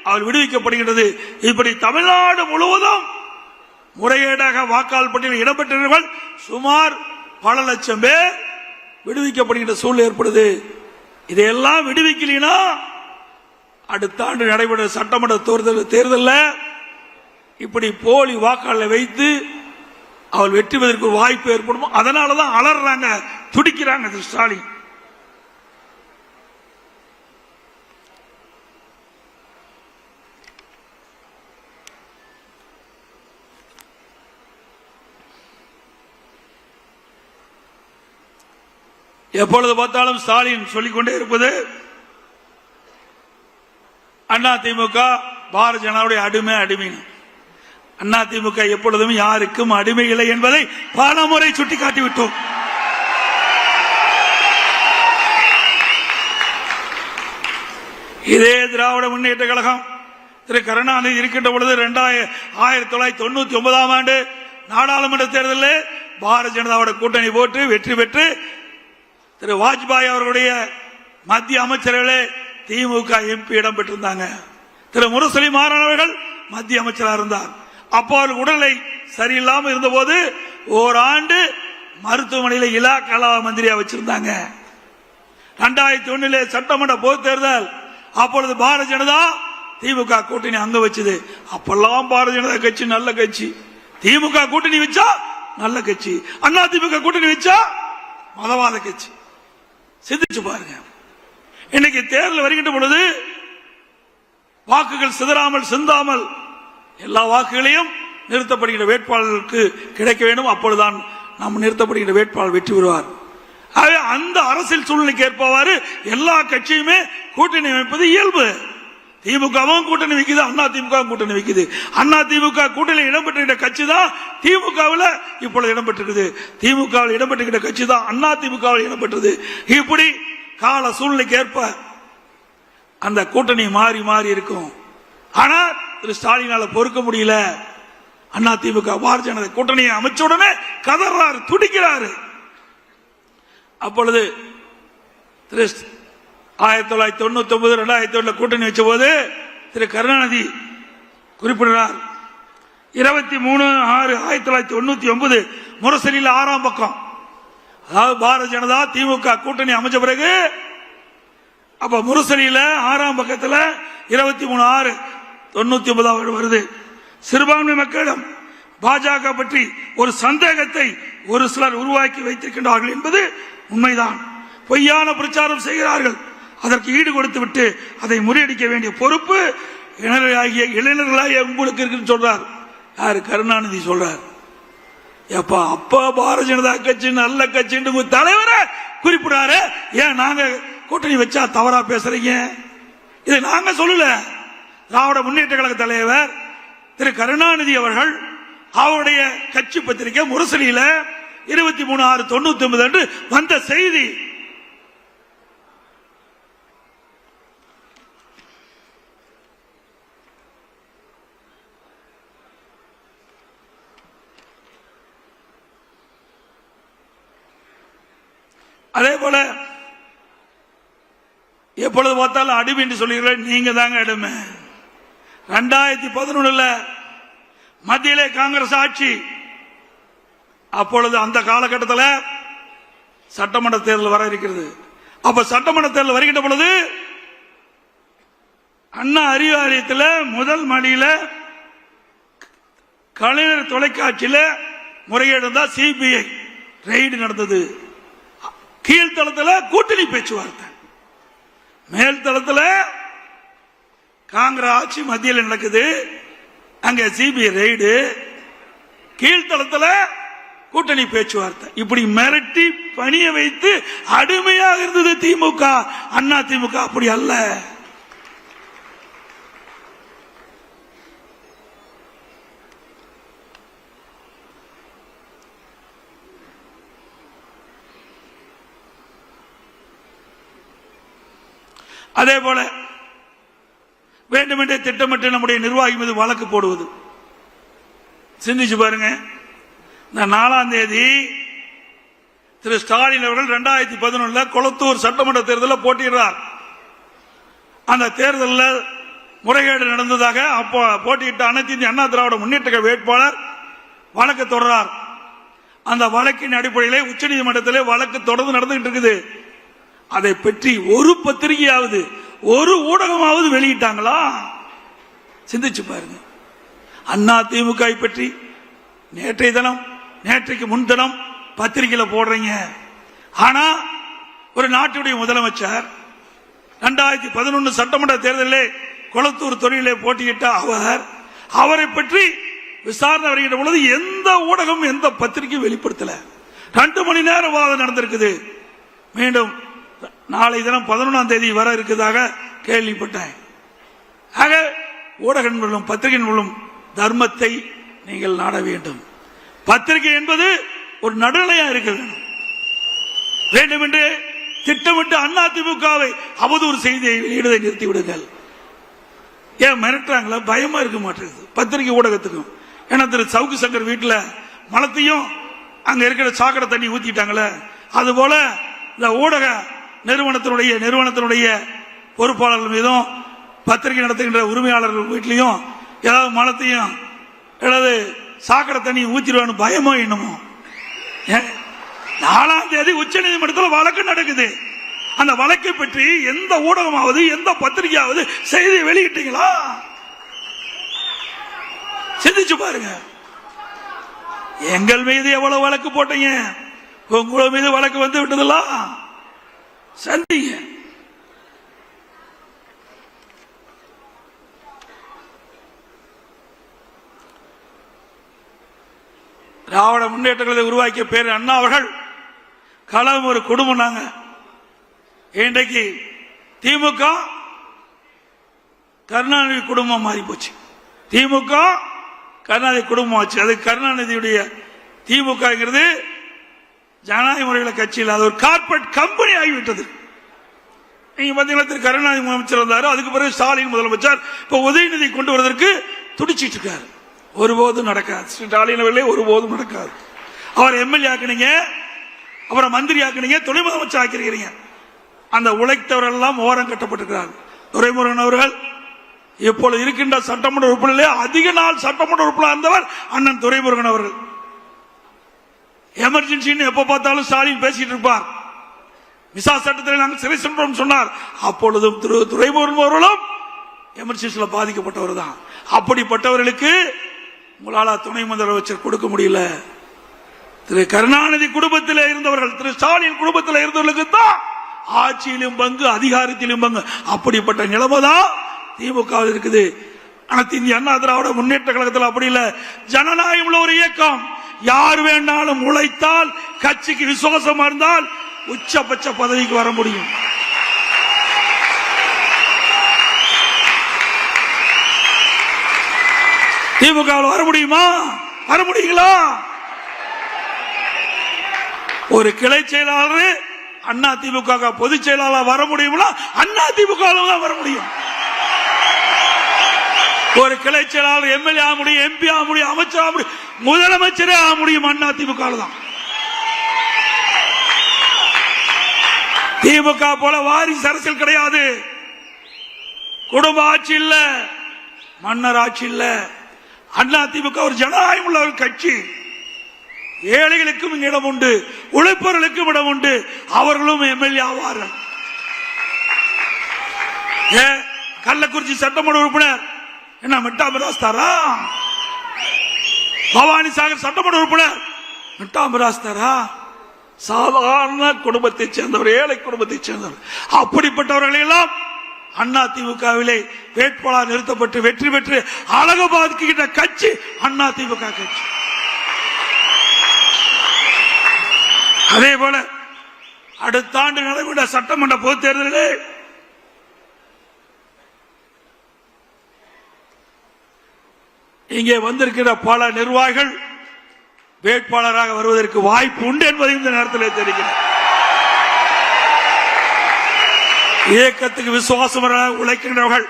அவர் விடுவிக்கப்படுகிறது. இப்படி தமிழ்நாடு முழுவதும் முறைகேடாக வாக்காளர் பட்டியலில் இடம்பெற்றவர்கள் சுமார் பல லட்சம் பேர் விடுவிக்கப்படுகின்ற சூழல் ஏற்படுது. இதையெல்லாம் விடுவிக்கலனா அடுத்த ஆண்டு நடைபெற்ற சட்டமன்ற தேர்தலில் இப்படி போலி வாக்காளரை வைத்து அவர் வெற்றி பெறுவதற்கு ஒரு வாய்ப்பு ஏற்படும். அதனாலதான் அலறாங்க, துடிக்கிறாங்க திரு ஸ்டாலின். எப்பொழுது பார்த்தாலும் ஸ்டாலின் சொல்லிக்கொண்டே இருப்பது அதிமுக பாரதிய ஜனதாவுடைய அடிமை. அதிமுக எப்பொழுதும் யாருக்கும் அடிமை இல்லை என்பதை பல முறை சுட்டிக்காட்டிவிட்டோம். இதே திராவிட முன்னேற்ற கழகம் திரு கருணாநிதி இருக்கின்ற பொழுது 1999 ஆண்டு நாடாளுமன்ற தேர்தலில் பாரதிய ஜனதாவோட கூட்டணி போட்டு வெற்றி பெற்று திரு வாஜ்பாய் அவர்களுடைய மத்திய அமைச்சர்களே திமுக எம்பி இடம் பெற்றிருந்தாங்க. திரு முரசொலி மாறன் அவர்கள் மத்திய அமைச்சராக இருந்தார். அப்போ அவர்கள் உடல்நிலை சரியில்லாமல் இருந்தபோது ஓராண்டு மருத்துவமனையில் இலாக்கா மந்திரியா வச்சிருந்தாங்க. 2001 சட்டமன்ற பொது தேர்தல், அப்பொழுது பாரதிய ஜனதா திமுக கூட்டணி அங்க வச்சது. அப்பெல்லாம் பாரதிய ஜனதா கட்சி நல்ல கட்சி. திமுக கூட்டணி வச்சா நல்ல கட்சி, அண்ணா திமுக கூட்டணி வச்சா மதவாத கட்சி. சிந்திச்சு பாருங்க. இன்னைக்கு தேர்தல் வருகின்ற பொழுது வாக்குகள் சிதறாமல் சிந்தாமல் எல்லா வாக்குகளையும் நிறுத்தப்படுகின்ற வேட்பாளருக்கு கிடைக்க வேண்டும். அப்பொழுதுதான் நாம் நிறுத்தப்படுகின்ற வேட்பாளர் வெற்றி பெறுவார். அந்த அரசியல் சூழ்நிலைக்கு ஏற்பவாறு எல்லா கட்சியுமே கூட்டணி அமைப்பது இயல்பு. திமுகவும் கூட்டணி வைக்குது, அண்ணா திமுக கூட்டணி வைக்குது. அண்ணா திமுக கூட்டணி இடம்பெற்ற கட்சி தான் திமுகவில் இப்பொழுது இடம்பெற்றிருக்குது. திமுகவில் இடம்பெற்ற கட்சி தான் அண்ணா திமுகவில் இடம்பெற்றது. இப்படி கால சூழ்நிலைக்கு ஏற்ப அந்த கூட்டணி மாறி மாறி இருக்கும். ஆனா திரு ஸ்டாலினால பொறுக்க முடியல. அண்ணா திமுக பாரதிய ஜனதா கூட்டணியை அமைச்ச உடனே கதறாரு, துடிக்கிறாரு. அப்பொழுது திரு 1999 2001 கூட்டணி வச்ச போது திரு கருணாநிதி குறிப்பிடுறார். 23/6/1999 முரசொலியில் 6ஆம் பக்கம். அதாவது பாரதிய ஜனதா திமுக கூட்டணி அமைச்ச பிறகு அப்ப முரசொலியில 6ஆம் பக்கத்தில் 23/6/1999 வருது. சிறுபான்மை மக்களிடம் பாஜக பற்றி ஒரு சந்தேகத்தை ஒரு சிலர் உருவாக்கி வைத்திருக்கின்றார்கள் என்பது உண்மைதான். பொய்யான பிரச்சாரம் செய்கிறார்கள். அதற்கு ஈடு கொடுத்து விட்டு அதை முறியடிக்க வேண்டிய பொறுப்பு இளைஞர்களாகிய உங்களுக்கு இருக்குன்னு சொல்றார். யாரு? கருணாநிதி சொல்றார். அப்ப பாரதிய ஜனதா கட்சி நல்ல கட்சின்னு தலைவரை குறிப்பிடாரு. ஏன் நாங்க கூட்டணி வச்சா தவறா பேசுறீங்க? இதை நாங்க சொல்லல. திராவிட முன்னேற்ற கழக தலைவர் திரு கருணாநிதி அவர்கள் அவருடைய கட்சி பத்திரிகை முரசொலியில 23/6/99 அன்று வந்த செய்தி. அதே போல எப்பொழுது பார்த்தாலும் அடிமை என்று சொல்லுகிறேன். நீங்க தாங்க அடிமை. 2011 மத்தியிலே காங்கிரஸ் ஆட்சி. அப்பொழுது அந்த காலகட்டத்தில் சட்டமன்ற தேர்தல் வர இருக்கிறது. அப்ப சட்டமன்ற தேர்தல் வருகின்ற பொழுது அண்ணா அறிவாலயத்தில் முதல் மாடியில் கலைஞர் தொலைக்காட்சியில் முறைகேடு தான் சிபிஐ ரெய்டு நடந்தது. கீழ்த்தளத்தில் கூட்டணி பேச்சுவார்த்தை, மேல்தளத்தில் காங்கிரஸ் ஆட்சி மத்தியில் நடக்குது. அங்க சிபிஐ ரெய்டு, கீழ்த்தளத்தில் கூட்டணி பேச்சுவார்த்தை. இப்படி மிரட்டி பணிய வைத்து அடிமையாக இருந்தது திமுக. அண்ணா திமுக அப்படி அல்ல. அதே போல வேண்டுமென்றே திட்டமிட்டு நம்முடைய நிர்வாகி மீது வழக்கு போடுவது. சிந்திச்சு பாருங்க. இந்த 4ஆம் தேதி திரு ஸ்டாலின் அவர்கள் 2011 கொளத்தூர் சட்டமன்ற தேர்தலில் போட்டியிடுறார். அந்த தேர்தலில் முறைகேடு நடந்ததாக அப்போ போட்டியிட்ட அனைத்து இந்திய அண்ணா திராவிட முன்னேற்ற வேட்பாளர் வழக்கு தொடர்றார். அந்த வழக்கின் அடிப்படையில் உச்சநீதிமன்றத்திலே வழக்கு தொடர்ந்து நடந்துகிட்டு இருக்குது. அதை பற்றி ஒரு பத்திரிகையாவது ஒரு ஊடகமாவது வெளியிட்டாங்களா? சிந்திச்சு பாருங்க. அண்ணா திமுக பற்றி நேற்றைய தினம் நேற்றைக்கு முன்தினம் பத்திரிகையில் போடுறீங்க. ஆனா ஒரு நாட்டுடைய முதலமைச்சர் 2011 சட்டமன்ற தேர்தலில் கொளத்தூர் தொழிலே போட்டியிட்ட அவரை பற்றி விசாரணை வருகின்ற பொழுது எந்த ஊடகம் எந்த பத்திரிகையும் வெளிப்படுத்தல. 2 மணி நேரம் வாதம் நடந்திருக்குது. மீண்டும் நாளை தினம் 11ஆம் தேதி வர இருக்கிறதாக கேள்விப்பட்டேன். ஆக ஊடகங்களும் பத்திரிகைகளும் தர்மத்தை நீங்கள் நாட வேண்டும். பத்திரிகை என்பது ஒரு நடுநிலையா இருக்க வேண்டும் என்று திட்டமிட்டு அண்ணா திமுகவை அவதூறு செய்தியை வெளியிடுவதை நிறுத்திவிடுங்கள். ஏன் மிரட்டுறாங்களா? பயமா இருக்க மாட்டேங்குது பத்திரிகை ஊடகத்துக்கும். ஏன்னா திரு சவுக்கு சங்கர் வீட்டில் மலத்தையும் அங்க இருக்கிற சாக்கடை தண்ணி ஊத்திட்டாங்களே, அதுபோல இந்த ஊடக நிறுவனத்தினுடைய பொறுப்பாளர்கள் மீதும் பத்திரிகை நடத்துகின்ற உரிமையாளர்கள் வீட்டிலையும் ஏதாவது மலத்தையும் ஏதாவது சாக்கடை தண்ணி ஊத்திடுவான்னு பயமோ என்னமோ. 4ஆம் தேதி உச்ச நீதிமன்றத்தில் வழக்கு நடக்குது. அந்த வழக்கை பற்றி எந்த ஊடகமாவது எந்த பத்திரிகையாவது செய்தி வெளியிட்டீங்களா? சிந்திச்சு பாருங்க. எங்கள் மீது எவ்வளவு வழக்கு போட்டீங்க, உங்கள மீது வழக்கு வந்து விட்டதா? சந்திங்க. திராவிட முன்னேற்றங்களை உருவாக்கிய பேர் அண்ணா அவர்கள் களம் ஒரு குடும்பம். நாங்க இன்றைக்கு திமுக கருணாநிதி குடும்பம் மாறி போச்சு. திமுக கருணாநிதி குடும்பம் ஆச்சு. அது கருணாநிதியுடைய திமுக ஜனநாயக முறையில் கட்சியில் அது ஒரு கார்பரேட் கம்பெனி ஆகிவிட்டது. நீங்க பாத்தீங்கன்னா திரு கருணாநிதி முதலமைச்சர் இருந்தாரு, அதுக்கு பிறகு ஸ்டாலின் முதலமைச்சர். இப்ப உதயநிதி கொண்டு வருவதற்கு துடிச்சிட்டு இருக்காரு. ஒருபோதும் நடக்காது. ஸ்டாலின் அவர்களே ஒருபோதும் நடக்காது. அவர் எம்எல்ஏ ஆக்குனீங்க, அப்புறம் மந்திரி ஆக்குனீங்க, துணை முதலமைச்சர் ஆக்கிறீங்க. அந்த உழைத்தவர்கள் எல்லாம் ஓரம் கட்டப்பட்டிருக்கிறார்கள். துரைமுருகன் அவர்கள் இப்பொழுது இருக்கின்ற சட்டமன்ற உறுப்பினர்களே அதிக நாள் சட்டமன்ற உறுப்பினர் இருந்தவர் அண்ணன் துரைமுருகன் அவர்கள். எமர்ஜென்சின்னு எப்ப பார்த்தாலும் ஸ்டாலின் பேசிட்டு இருப்பார். விசா சட்டத்தில் நாங்கள் சிறை சென்றோம் சொன்னார். அப்பொழுதும் துரைமுருகன் அவர்களும் எமர்ஜென்சியில பாதிக்கப்பட்டவர் தான். அப்படிப்பட்டவர்களுக்கு உங்களால் துணை முதலமைச்சர் கொடுக்க முடியல. திரு கருணாநிதி குடும்பத்தில் இருந்தவர்கள், திரு ஸ்டாலின் குடும்பத்தில் இருந்தவர்களுக்கு தான் ஆட்சியிலும் பங்கு, அதிகாரத்திலும் பங்கு. அப்படிப்பட்ட நிலைமை தான் திமுக இருக்குது. அனைத்து இந்திய அண்ணா திராவிட முன்னேற்ற கழகத்தில் அப்படி இல்ல. ஜனநாயகம் உள்ள ஒரு இயக்கம். யார் வேண்டாலும் உழைத்தால், கட்சிக்கு விசுவாசமா இருந்தால் உச்சபட்ச பதவிக்கு வர முடியும். திமுக வர முடியுமா? வர முடியுங்களா? ஒரு கிளை செயலாளர் அண்ணா திமுக பொதுச் செயலாளர் வர முடியுமா? அண்ணா திமுக தான் வர முடியும். ஒரு கிளை செயலாளர் எம்எல்ஏ ஆக முடியும், எம்பி ஆக முடியும், அமைச்சர் ஆக முடியும், முதலமைச்சரே ஆக முடியும் அண்ணா திமுக தான். திமுக போல வாரிசு அரசியல் கிடையாது. குடும்ப ஆட்சி இல்ல, மன்னர் ஆட்சி இல்ல. அண்ணா திமுக ஒரு ஜனநாயகம் உள்ள ஒரு கட்சி. ஏழைகளுக்கும் இடம் உண்டு, உழைப்பவர்களுக்கும் இடம் உண்டு. அவர்களும் எம்எல்ஏ ஆவார்கள். கள்ளக்குறிச்சி சட்டமன்ற உறுப்பினர் என்ன மிட்டாமிராஸ் தாரா? பவானி சாகர் சட்டமன்ற உறுப்பினர் மிட்டாமிராஸ் தாரா? சாதாரண குடும்பத்தை சேர்ந்தவர், ஏழை குடும்பத்தை சேர்ந்தவர். அப்படிப்பட்டவர்களை எல்லாம் அண்ணா திமுகவிலே வேட்பாளர் நிறுத்தப்பட்டு வெற்றி பெற்று அழகு பார்க்கின்ற கட்சி அண்ணா திமுக கட்சி. அதே போல அடுத்த ஆண்டு நடைபெற்ற சட்டமன்ற பொதுத் தேர்தலிலே இங்கே வந்திருக்கிற பல நிர்வாகிகள் வேட்பாளராக வருவதற்கு வாய்ப்பு உண்டு என்பதை இந்த நேரத்தில் தெரிகிறது. இயக்கத்துக்கு விசுவாசமாக உழைக்கின்றவர்கள்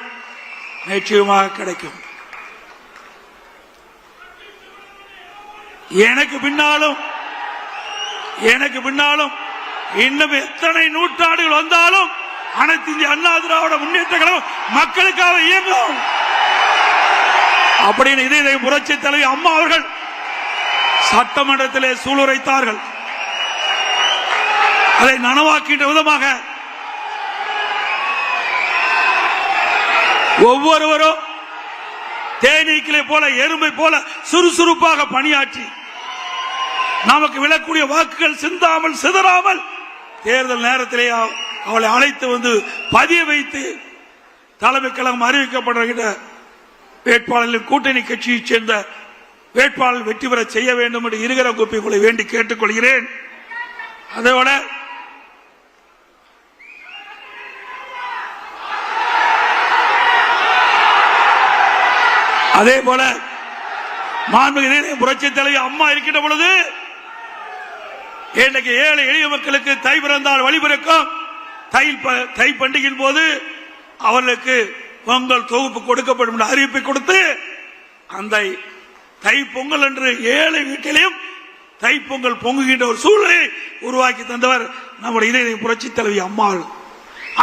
நிச்சயமாக கிடைக்கும். எனக்கு பின்னாலும் இன்னும் எத்தனை நூற்றாண்டுகள் வந்தாலும் அனைத்து இந்திய அண்ணா திராவிட முன்னேற்ற கழகம் மக்களுக்காக இயங்கும் அப்படின்னு இதை புரட்சி தலைவி அம்மா அவர்கள் சட்டமன்றத்திலே சூளுரைத்தார்கள். அதை நனவாக்கின்ற விதமாக ஒவ்வொருவரும் தேனீக்களை போல, எறும்பை போல சுறுசுறுப்பாக பணியாற்றி நமக்கு விழக்கூடிய வாக்குகள் சிந்தாமல் சிதறாமல் தேர்தல் நேரத்திலே அவளை அழைத்து வந்து பதிய வைத்து தலைமை கழகம் அறிவிக்கப்படுகின்ற வேட்பாளர்களின் கூட்டணி கட்சியைச் சேர்ந்த வேட்பாளர் வெற்றி பெற செய்ய வேண்டும் என்று இருகர கூப்பிகளை வேண்டி கேட்டுக் கொள்கிறேன். அதோட அதே போல மாண்புமிகு புரட்சி தலைவி அம்மா இருக்கின்ற பொழுது இன்றைக்கு ஏழை எளிய மக்களுக்கு தை பிறந்தால் வழிபிறக்கும். தை பண்டிகையின் போது அவர்களுக்கு பொங்கல் தொகுப்பு கொடுக்கப்படும் என்று அறிவிப்பை கொடுத்து அந்த தை பொங்கல் என்று ஏழை வீட்டிலையும் தை பொங்கல் பொங்குகின்ற ஒரு சூழலை உருவாக்கி தந்தவர் நம்முடைய இதய புரட்சி தலைவி அம்மா.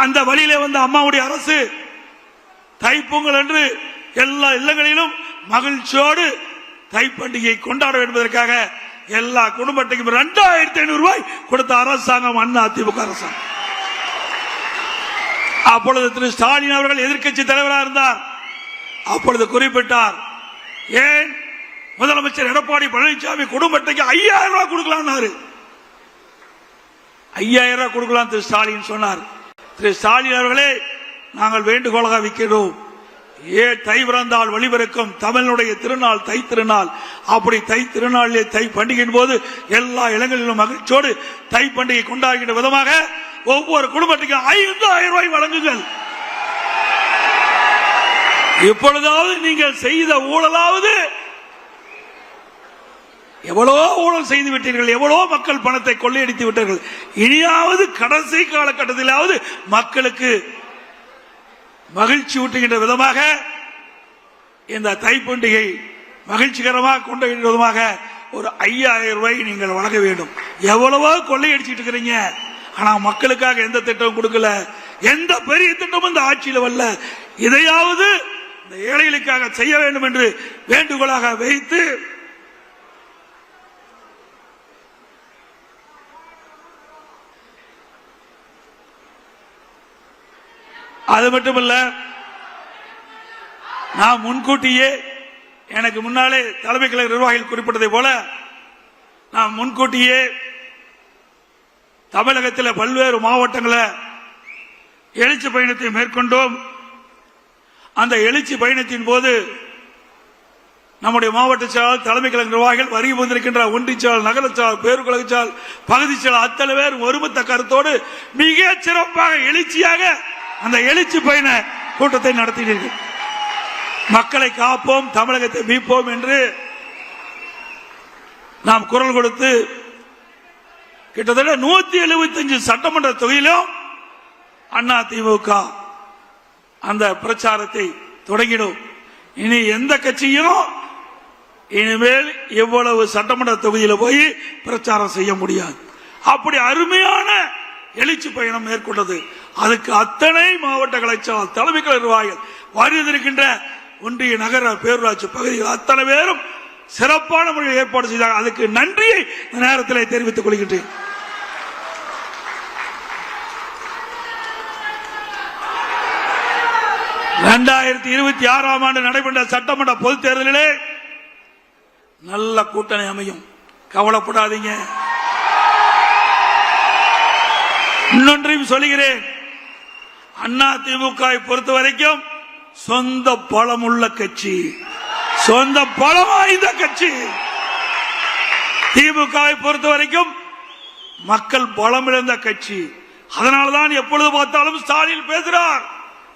அந்த வழியிலே வந்த அம்மாவுடைய அரசு தை பொங்கல் என்று எல்லா இல்லங்களிலும் மகிழ்ச்சியோடு தை பண்டிகையை கொண்டாட என்பதற்காக எல்லா குடும்பத்தையும் 2500 ரூபாய் கொடுத்த அரசாங்கம் அண்ணா திமுக அரசாங்கம். அப்பொழுது திரு ஸ்டாலின் அவர்கள் எதிர்க்கட்சி தலைவராக இருந்தார். அப்பொழுது குறிப்பிட்டார், ஏன் முதலமைச்சர் எடப்பாடி பழனிசாமி குடும்பத்தைக்கு 5000 ரூபாய் கொடுக்கலாம், 5000 ரூபாய் கொடுக்கலாம் திரு ஸ்டாலின் சொன்னார். திரு ஸ்டாலின் அவர்களே, நாங்கள் வேண்டுகோளாக வைக்கிறோம், தை பிறந்தால் வழிபிறக்கும் தமிழனுடைய திருநாள் தை திருநாள். அப்படி தை திருநாளிலே தை பண்டிகையின் போது எல்லா இடங்களிலும் மகிழ்ச்சியோடு தை பண்டிகை கொண்டாடுகின்ற விதமாக ஒவ்வொரு குடும்பத்துக்கும் 5000 ரூபாய் வழங்குங்கள். இப்பொழுதாவது நீங்கள் செய்த ஊழலாவது, எவ்வளோ ஊழல் செய்து விட்டீர்கள், எவ்வளோ மக்கள் பணத்தை கொள்ளையடித்து விட்டார்கள். இனியாவது கடைசி காலகட்டத்திலாவது மக்களுக்கு மகிழ்ச்சி ஊட்டுகின்ற விதமாக இந்த தை பண்டிகை மகிழ்ச்சிகரமாக கொண்டாடுகின்ற விதமாக ஒரு 5000 ரூபாய் நீங்கள் வழங்க வேண்டும். எவ்வளவோ கொள்ளையடிச்சிட்டு இருக்கிறீங்க, ஆனா மக்களுக்காக எந்த திட்டமும் கொடுக்கல, எந்த பெரிய திட்டமும் இந்த ஆட்சியில் வரல. இதையாவது இந்த ஏழைகளுக்காக செய்ய வேண்டும் என்று வேண்டுகோளாக வைத்து அது மட்டுமல்ல, நான் முன்கூட்டியே எனக்கு முன்னாலே தலைமை கழக நிர்வாகிகள் குறிப்பிட்டதை போல நான் முன்கூட்டியே தமிழகத்தில் பல்வேறு மாவட்டங்களில் எழுச்சி பயணத்தை மேற்கொண்டோம். அந்த எழுச்சி பயணத்தின் போது நம்முடைய மாவட்ட செயலாளர், தலைமை கழக நிர்வாகிகள், வருகை வந்திருக்கின்ற ஒன்றிய செயலாளர், நகர செயலாளர், பேருக்கழக செயலாளர், பகுதி செயலாளர் அத்தனை பேர் ஒருமித்த கருத்தோடு மிக சிறப்பாக எழுச்சியாக அந்த எழுச்சி பயண கூட்டத்தை நடத்தினீர்கள். மக்களை காப்போம், தமிழகத்தை மீட்போம் என்று நாம் குரல் கொடுத்து கிட்டத்தட்ட 175 சட்டமன்ற தொகுதியிலும் அதிமுக அந்த பிரச்சாரத்தை தொடங்கினோம். இனி எந்த கட்சியும் இனிமேல் எவ்வளவு சட்டமன்ற தொகுதியில் போய் பிரச்சாரம் செய்ய முடியாது. அப்படி அருமையான எழுச்சி பயணம் மேற்கொண்டது. அதுக்கு அத்தனை மாவட்ட கலைச்சாளர், தலைமை கழக நிர்வாகிகள், வருகின்ற ஒன்றிய நகர பேரூராட்சி பகுதிகள் அத்தனை பேரும் சிறப்பான முறையில் ஏற்பாடு செய்தார். அதுக்கு நன்றியை இந்த நேரத்தில் தெரிவித்துக் கொள்கின்றேன். ஆண்டு நடைபெற்ற சட்டமன்ற பொதுத் தேர்தலிலே நல்ல கூட்டணி அமையும், கவலைப்படாதீங்க. இன்னொன்றையும் சொல்கிறேன், அதிமுக பொறுத்த வரைக்கும் சொந்த பலம் உள்ள கட்சி, சொந்த பலம் வாய்ந்த கட்சி. திமுகவை பொறுத்த வரைக்கும் மக்கள் பலம் இழந்த கட்சி. அதனால்தான் எப்பொழுது பார்த்தாலும் ஸ்டாலின் பேசுறார்,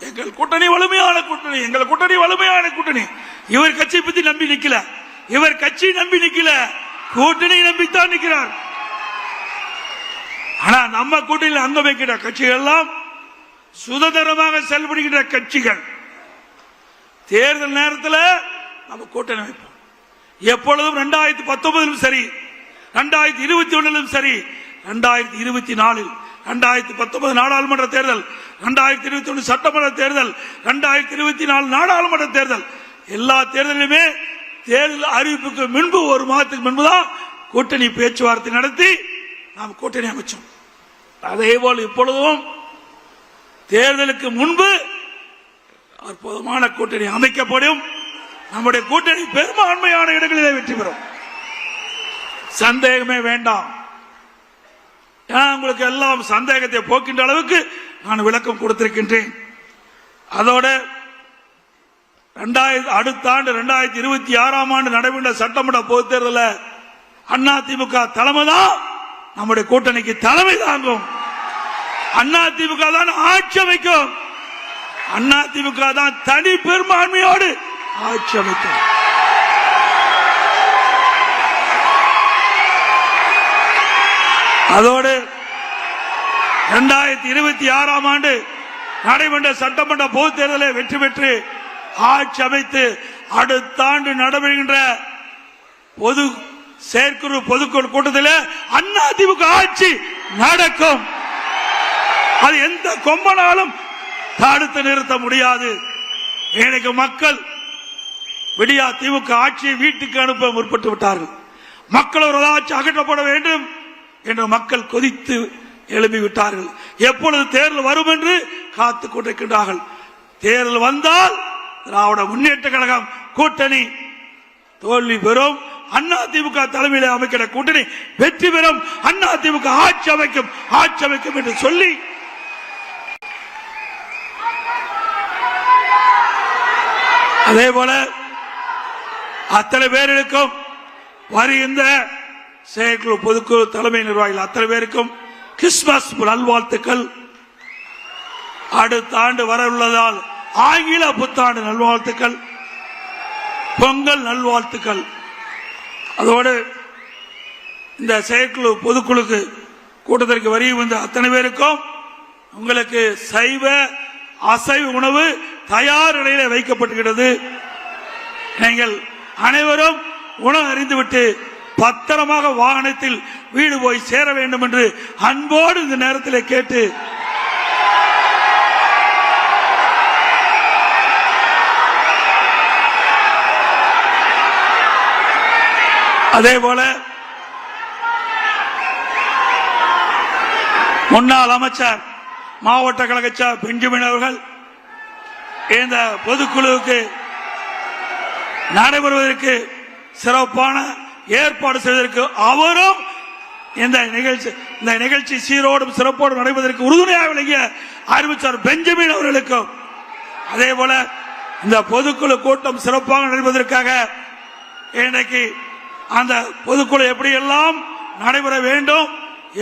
எங்கள் கூட்டணி வலிமையான கூட்டணி, எங்கள் கூட்டணி வலிமையான கூட்டணி. இவர் கட்சி பத்தி நம்பி நிக்கல, இவர் கட்சி நம்பி நிக்கல, கூட்டணி நம்பித்தான் நிற்கிறார். ஆனா நம்ம கூட்டணியில் அங்க வைக்கிற கட்சிகள் எல்லாம் சுதந்திரமாக செயல்படுகின்ற கட்சிகள். தேர்தல் நேரத்தில் நம்ம கூட்டணி வைப்போம். எப்பொழுதும் 2019 சரி, 2021 சரி, 2024, 2019 நாடாளுமன்ற தேர்தல், 2021 சட்டமன்ற தேர்தல், 2024 நாடாளுமன்ற தேர்தல், எல்லா தேர்தலுமே தேர்தல் அறிவிப்புக்கு முன்பு ஒரு மாதத்துக்கு முன்புதான் கூட்டணி பேச்சுவார்த்தை நடத்தி நாம் கூட்டணி அமைச்சோம். அதே போல் இப்பொழுதும் தேர்தலுக்கு முன்பு அற்புதமான கூட்டணி அமைக்கப்படும். நம்முடைய கூட்டணி பெரும்பான்மையான இடங்களிலே வெற்றி பெறும், சந்தேகமே வேண்டாம். உங்களுக்கு எல்லாம் சந்தேகத்தை போக்கின்ற அளவுக்கு நான் விளக்கம் கொடுத்திருக்கின்றேன். அதோட அடுத்த ஆண்டு 2026 ஆண்டு நடைபெற்ற சட்டமன்ற பொதுத் தேர்தலில் அதிமுக தலைமை தான் நம்முடைய கூட்டணிக்கு தலைமை தாங்கும். அதிமுக தான் ஆட்சி அமைக்கும், அதிமுக தான் தனி பெரும்பான்மையோடு ஆட்சி அமைக்கும். அதோடு 2026 ஆண்டு நடைபெற்ற சட்டமன்ற பொதுத் தேர்தலில் வெற்றி பெற்று ஆட்சி அமைத்து அடுத்த ஆண்டு நடைபெறுகின்ற பொது செயற்குழு பொதுக்குழு கூட்டத்தில் அதிமுக ஆட்சி நடக்கும். அது எந்த கொம்பனாலும் தடுத்து நிறுத்த முடியாது. இன்னைக்கு மக்கள் விடியா திமுக ஆட்சியை வீட்டுக்கு அனுப்ப முற்பட்டு விட்டார்கள். மக்கள் ஒரு ஆட்சி அகற்றப்பட வேண்டும் என்று மக்கள் கொதித்து எழுப்பிவிட்டார்கள். எப்பொழுது தேர்தல் வரும் என்று காத்துக் கொண்டிருக்கின்றார்கள். தேர்தல் வந்தால் திராவிட முன்னேற்ற கழகம் கூட்டணி தோல்வி பெறும், அதிமுக தலைமையில் அமைக்கிற கூட்டணி வெற்றி பெறும், அதிமுக ஆட்சி அமைக்கும் என்று சொல்லி அதே போல அத்தனை பேருக்கும் வருகின்ற செயற்குழு பொதுக்குழு தலைமை நிர்வாகிகள் அத்தனை பேருக்கும் கிறிஸ்துமஸ் நல்வாழ்த்துக்கள். அடுத்த ஆண்டு வர உள்ளதால் ஆங்கில புத்தாண்டு நல்வாழ்த்துக்கள், பொங்கல் நல்வாழ்த்துக்கள். அதோடு இந்த செயற்குழு பொதுக்குழுக்கு கூட்டத்திற்கு வருகை வந்த அத்தனை பேருக்கும் உங்களுக்கு சைவ அசைவ உணவு தயார் நிலையில் வைக்கப்பட்டுகிறது. நீங்கள் அனைவரும் உணவு அறிந்துவிட்டு பத்திரமாக வாகனத்தில் வீடு போய் சேர வேண்டும் என்று அன்போடு இந்த நேரத்தில் கேட்டு அதேபோல முன்னாள் அமைச்சர் மாவட்ட கழக பெஞ்சமின் அவர்கள் இந்த பொதுக்குழுவுக்கு நடைபெறுவதற்கு சிறப்பான ஏற்பாடு செய்வதற்கு அவரும் இந்த நிகழ்ச்சி சீரோடும் சிறப்போடும் நடைபெறுவதற்கு உறுதுணையாக விளங்கிய அறிவிச்சார் பெஞ்சமின் அவர்களுக்கும் அதேபோல இந்த பொதுக்குழு கூட்டம் சிறப்பாக நடைபெறுவதற்காக இன்றைக்கு அந்த பொதுக்குழு எப்படியெல்லாம் நடைபெற வேண்டும்,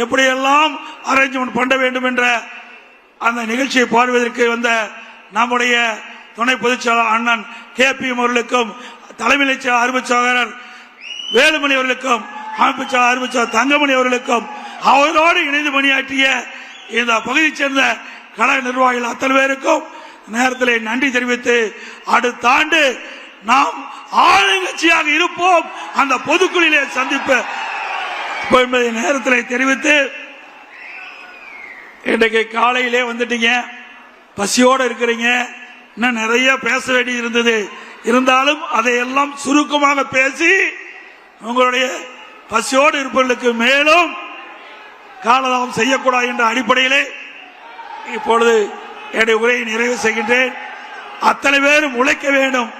எப்படியெல்லாம் அரேஞ்ச்மெண்ட் பண்ண வேண்டும் என்ற அந்த நிகழ்ச்சியை பார்வையிற்கு வந்த நம்முடைய துணை பொதுச்செயலாளர் அண்ணன் KPM அவர்களுக்கும், தலைமை அறிவிச்சாளர் வேலுமணி அவர்களுக்கும், அமைப்பு அறிவிச்சாளர் தங்கமணி அவர்களுக்கும், அவரோடு இணைந்து பணியாற்றிய இந்த பகுதியைச் சேர்ந்த கழக நிர்வாகிகள் அத்தனை பேருக்கும் நேரத்தில் நன்றி தெரிவித்து அடுத்த ஆண்டு நாம் ஆளுங்கட்சியாக இருப்போம், அந்த பொதுக்குழுவிலே சந்திப்போம் என்பதை நேரத்தில் தெரிவித்து இன்றைக்கு காலையிலே வந்துட்டீங்க, பசியோடு இருக்கிறீங்க, இன்னும் நிறைய பேச வேண்டி இருந்தது. இருந்தாலும் அதையெல்லாம் சுருக்கமாக பேசி உங்களுடைய பசியோடு இருப்பவர்களுக்கு மேலும் காலதாமம் செய்யக்கூடாது என்ற அடிப்படையிலே இப்பொழுது என்னுடைய உரையை நிறைவு செய்கின்றேன். அத்தனை பேரும் உழைக்க வேண்டும்.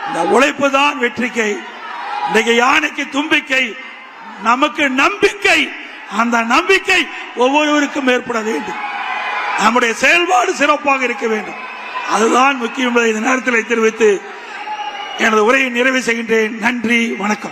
இந்த உழைப்பு தான் வெற்றிக்கை. இன்றைக்கு யானைக்கு தும்பிக்கை, நமக்கு நம்பிக்கை. அந்த நம்பிக்கை ஒவ்வொருவருக்கும் ஏற்பட வேண்டும். நம்முடைய செயல்பாடு சிறப்பாக இருக்க வேண்டும். அதுதான் முக்கியம் என்பதை இந்த நேரத்தில் தெரிவித்து எனது உரையை நிறைவு செய்கின்றேன். நன்றி, வணக்கம்.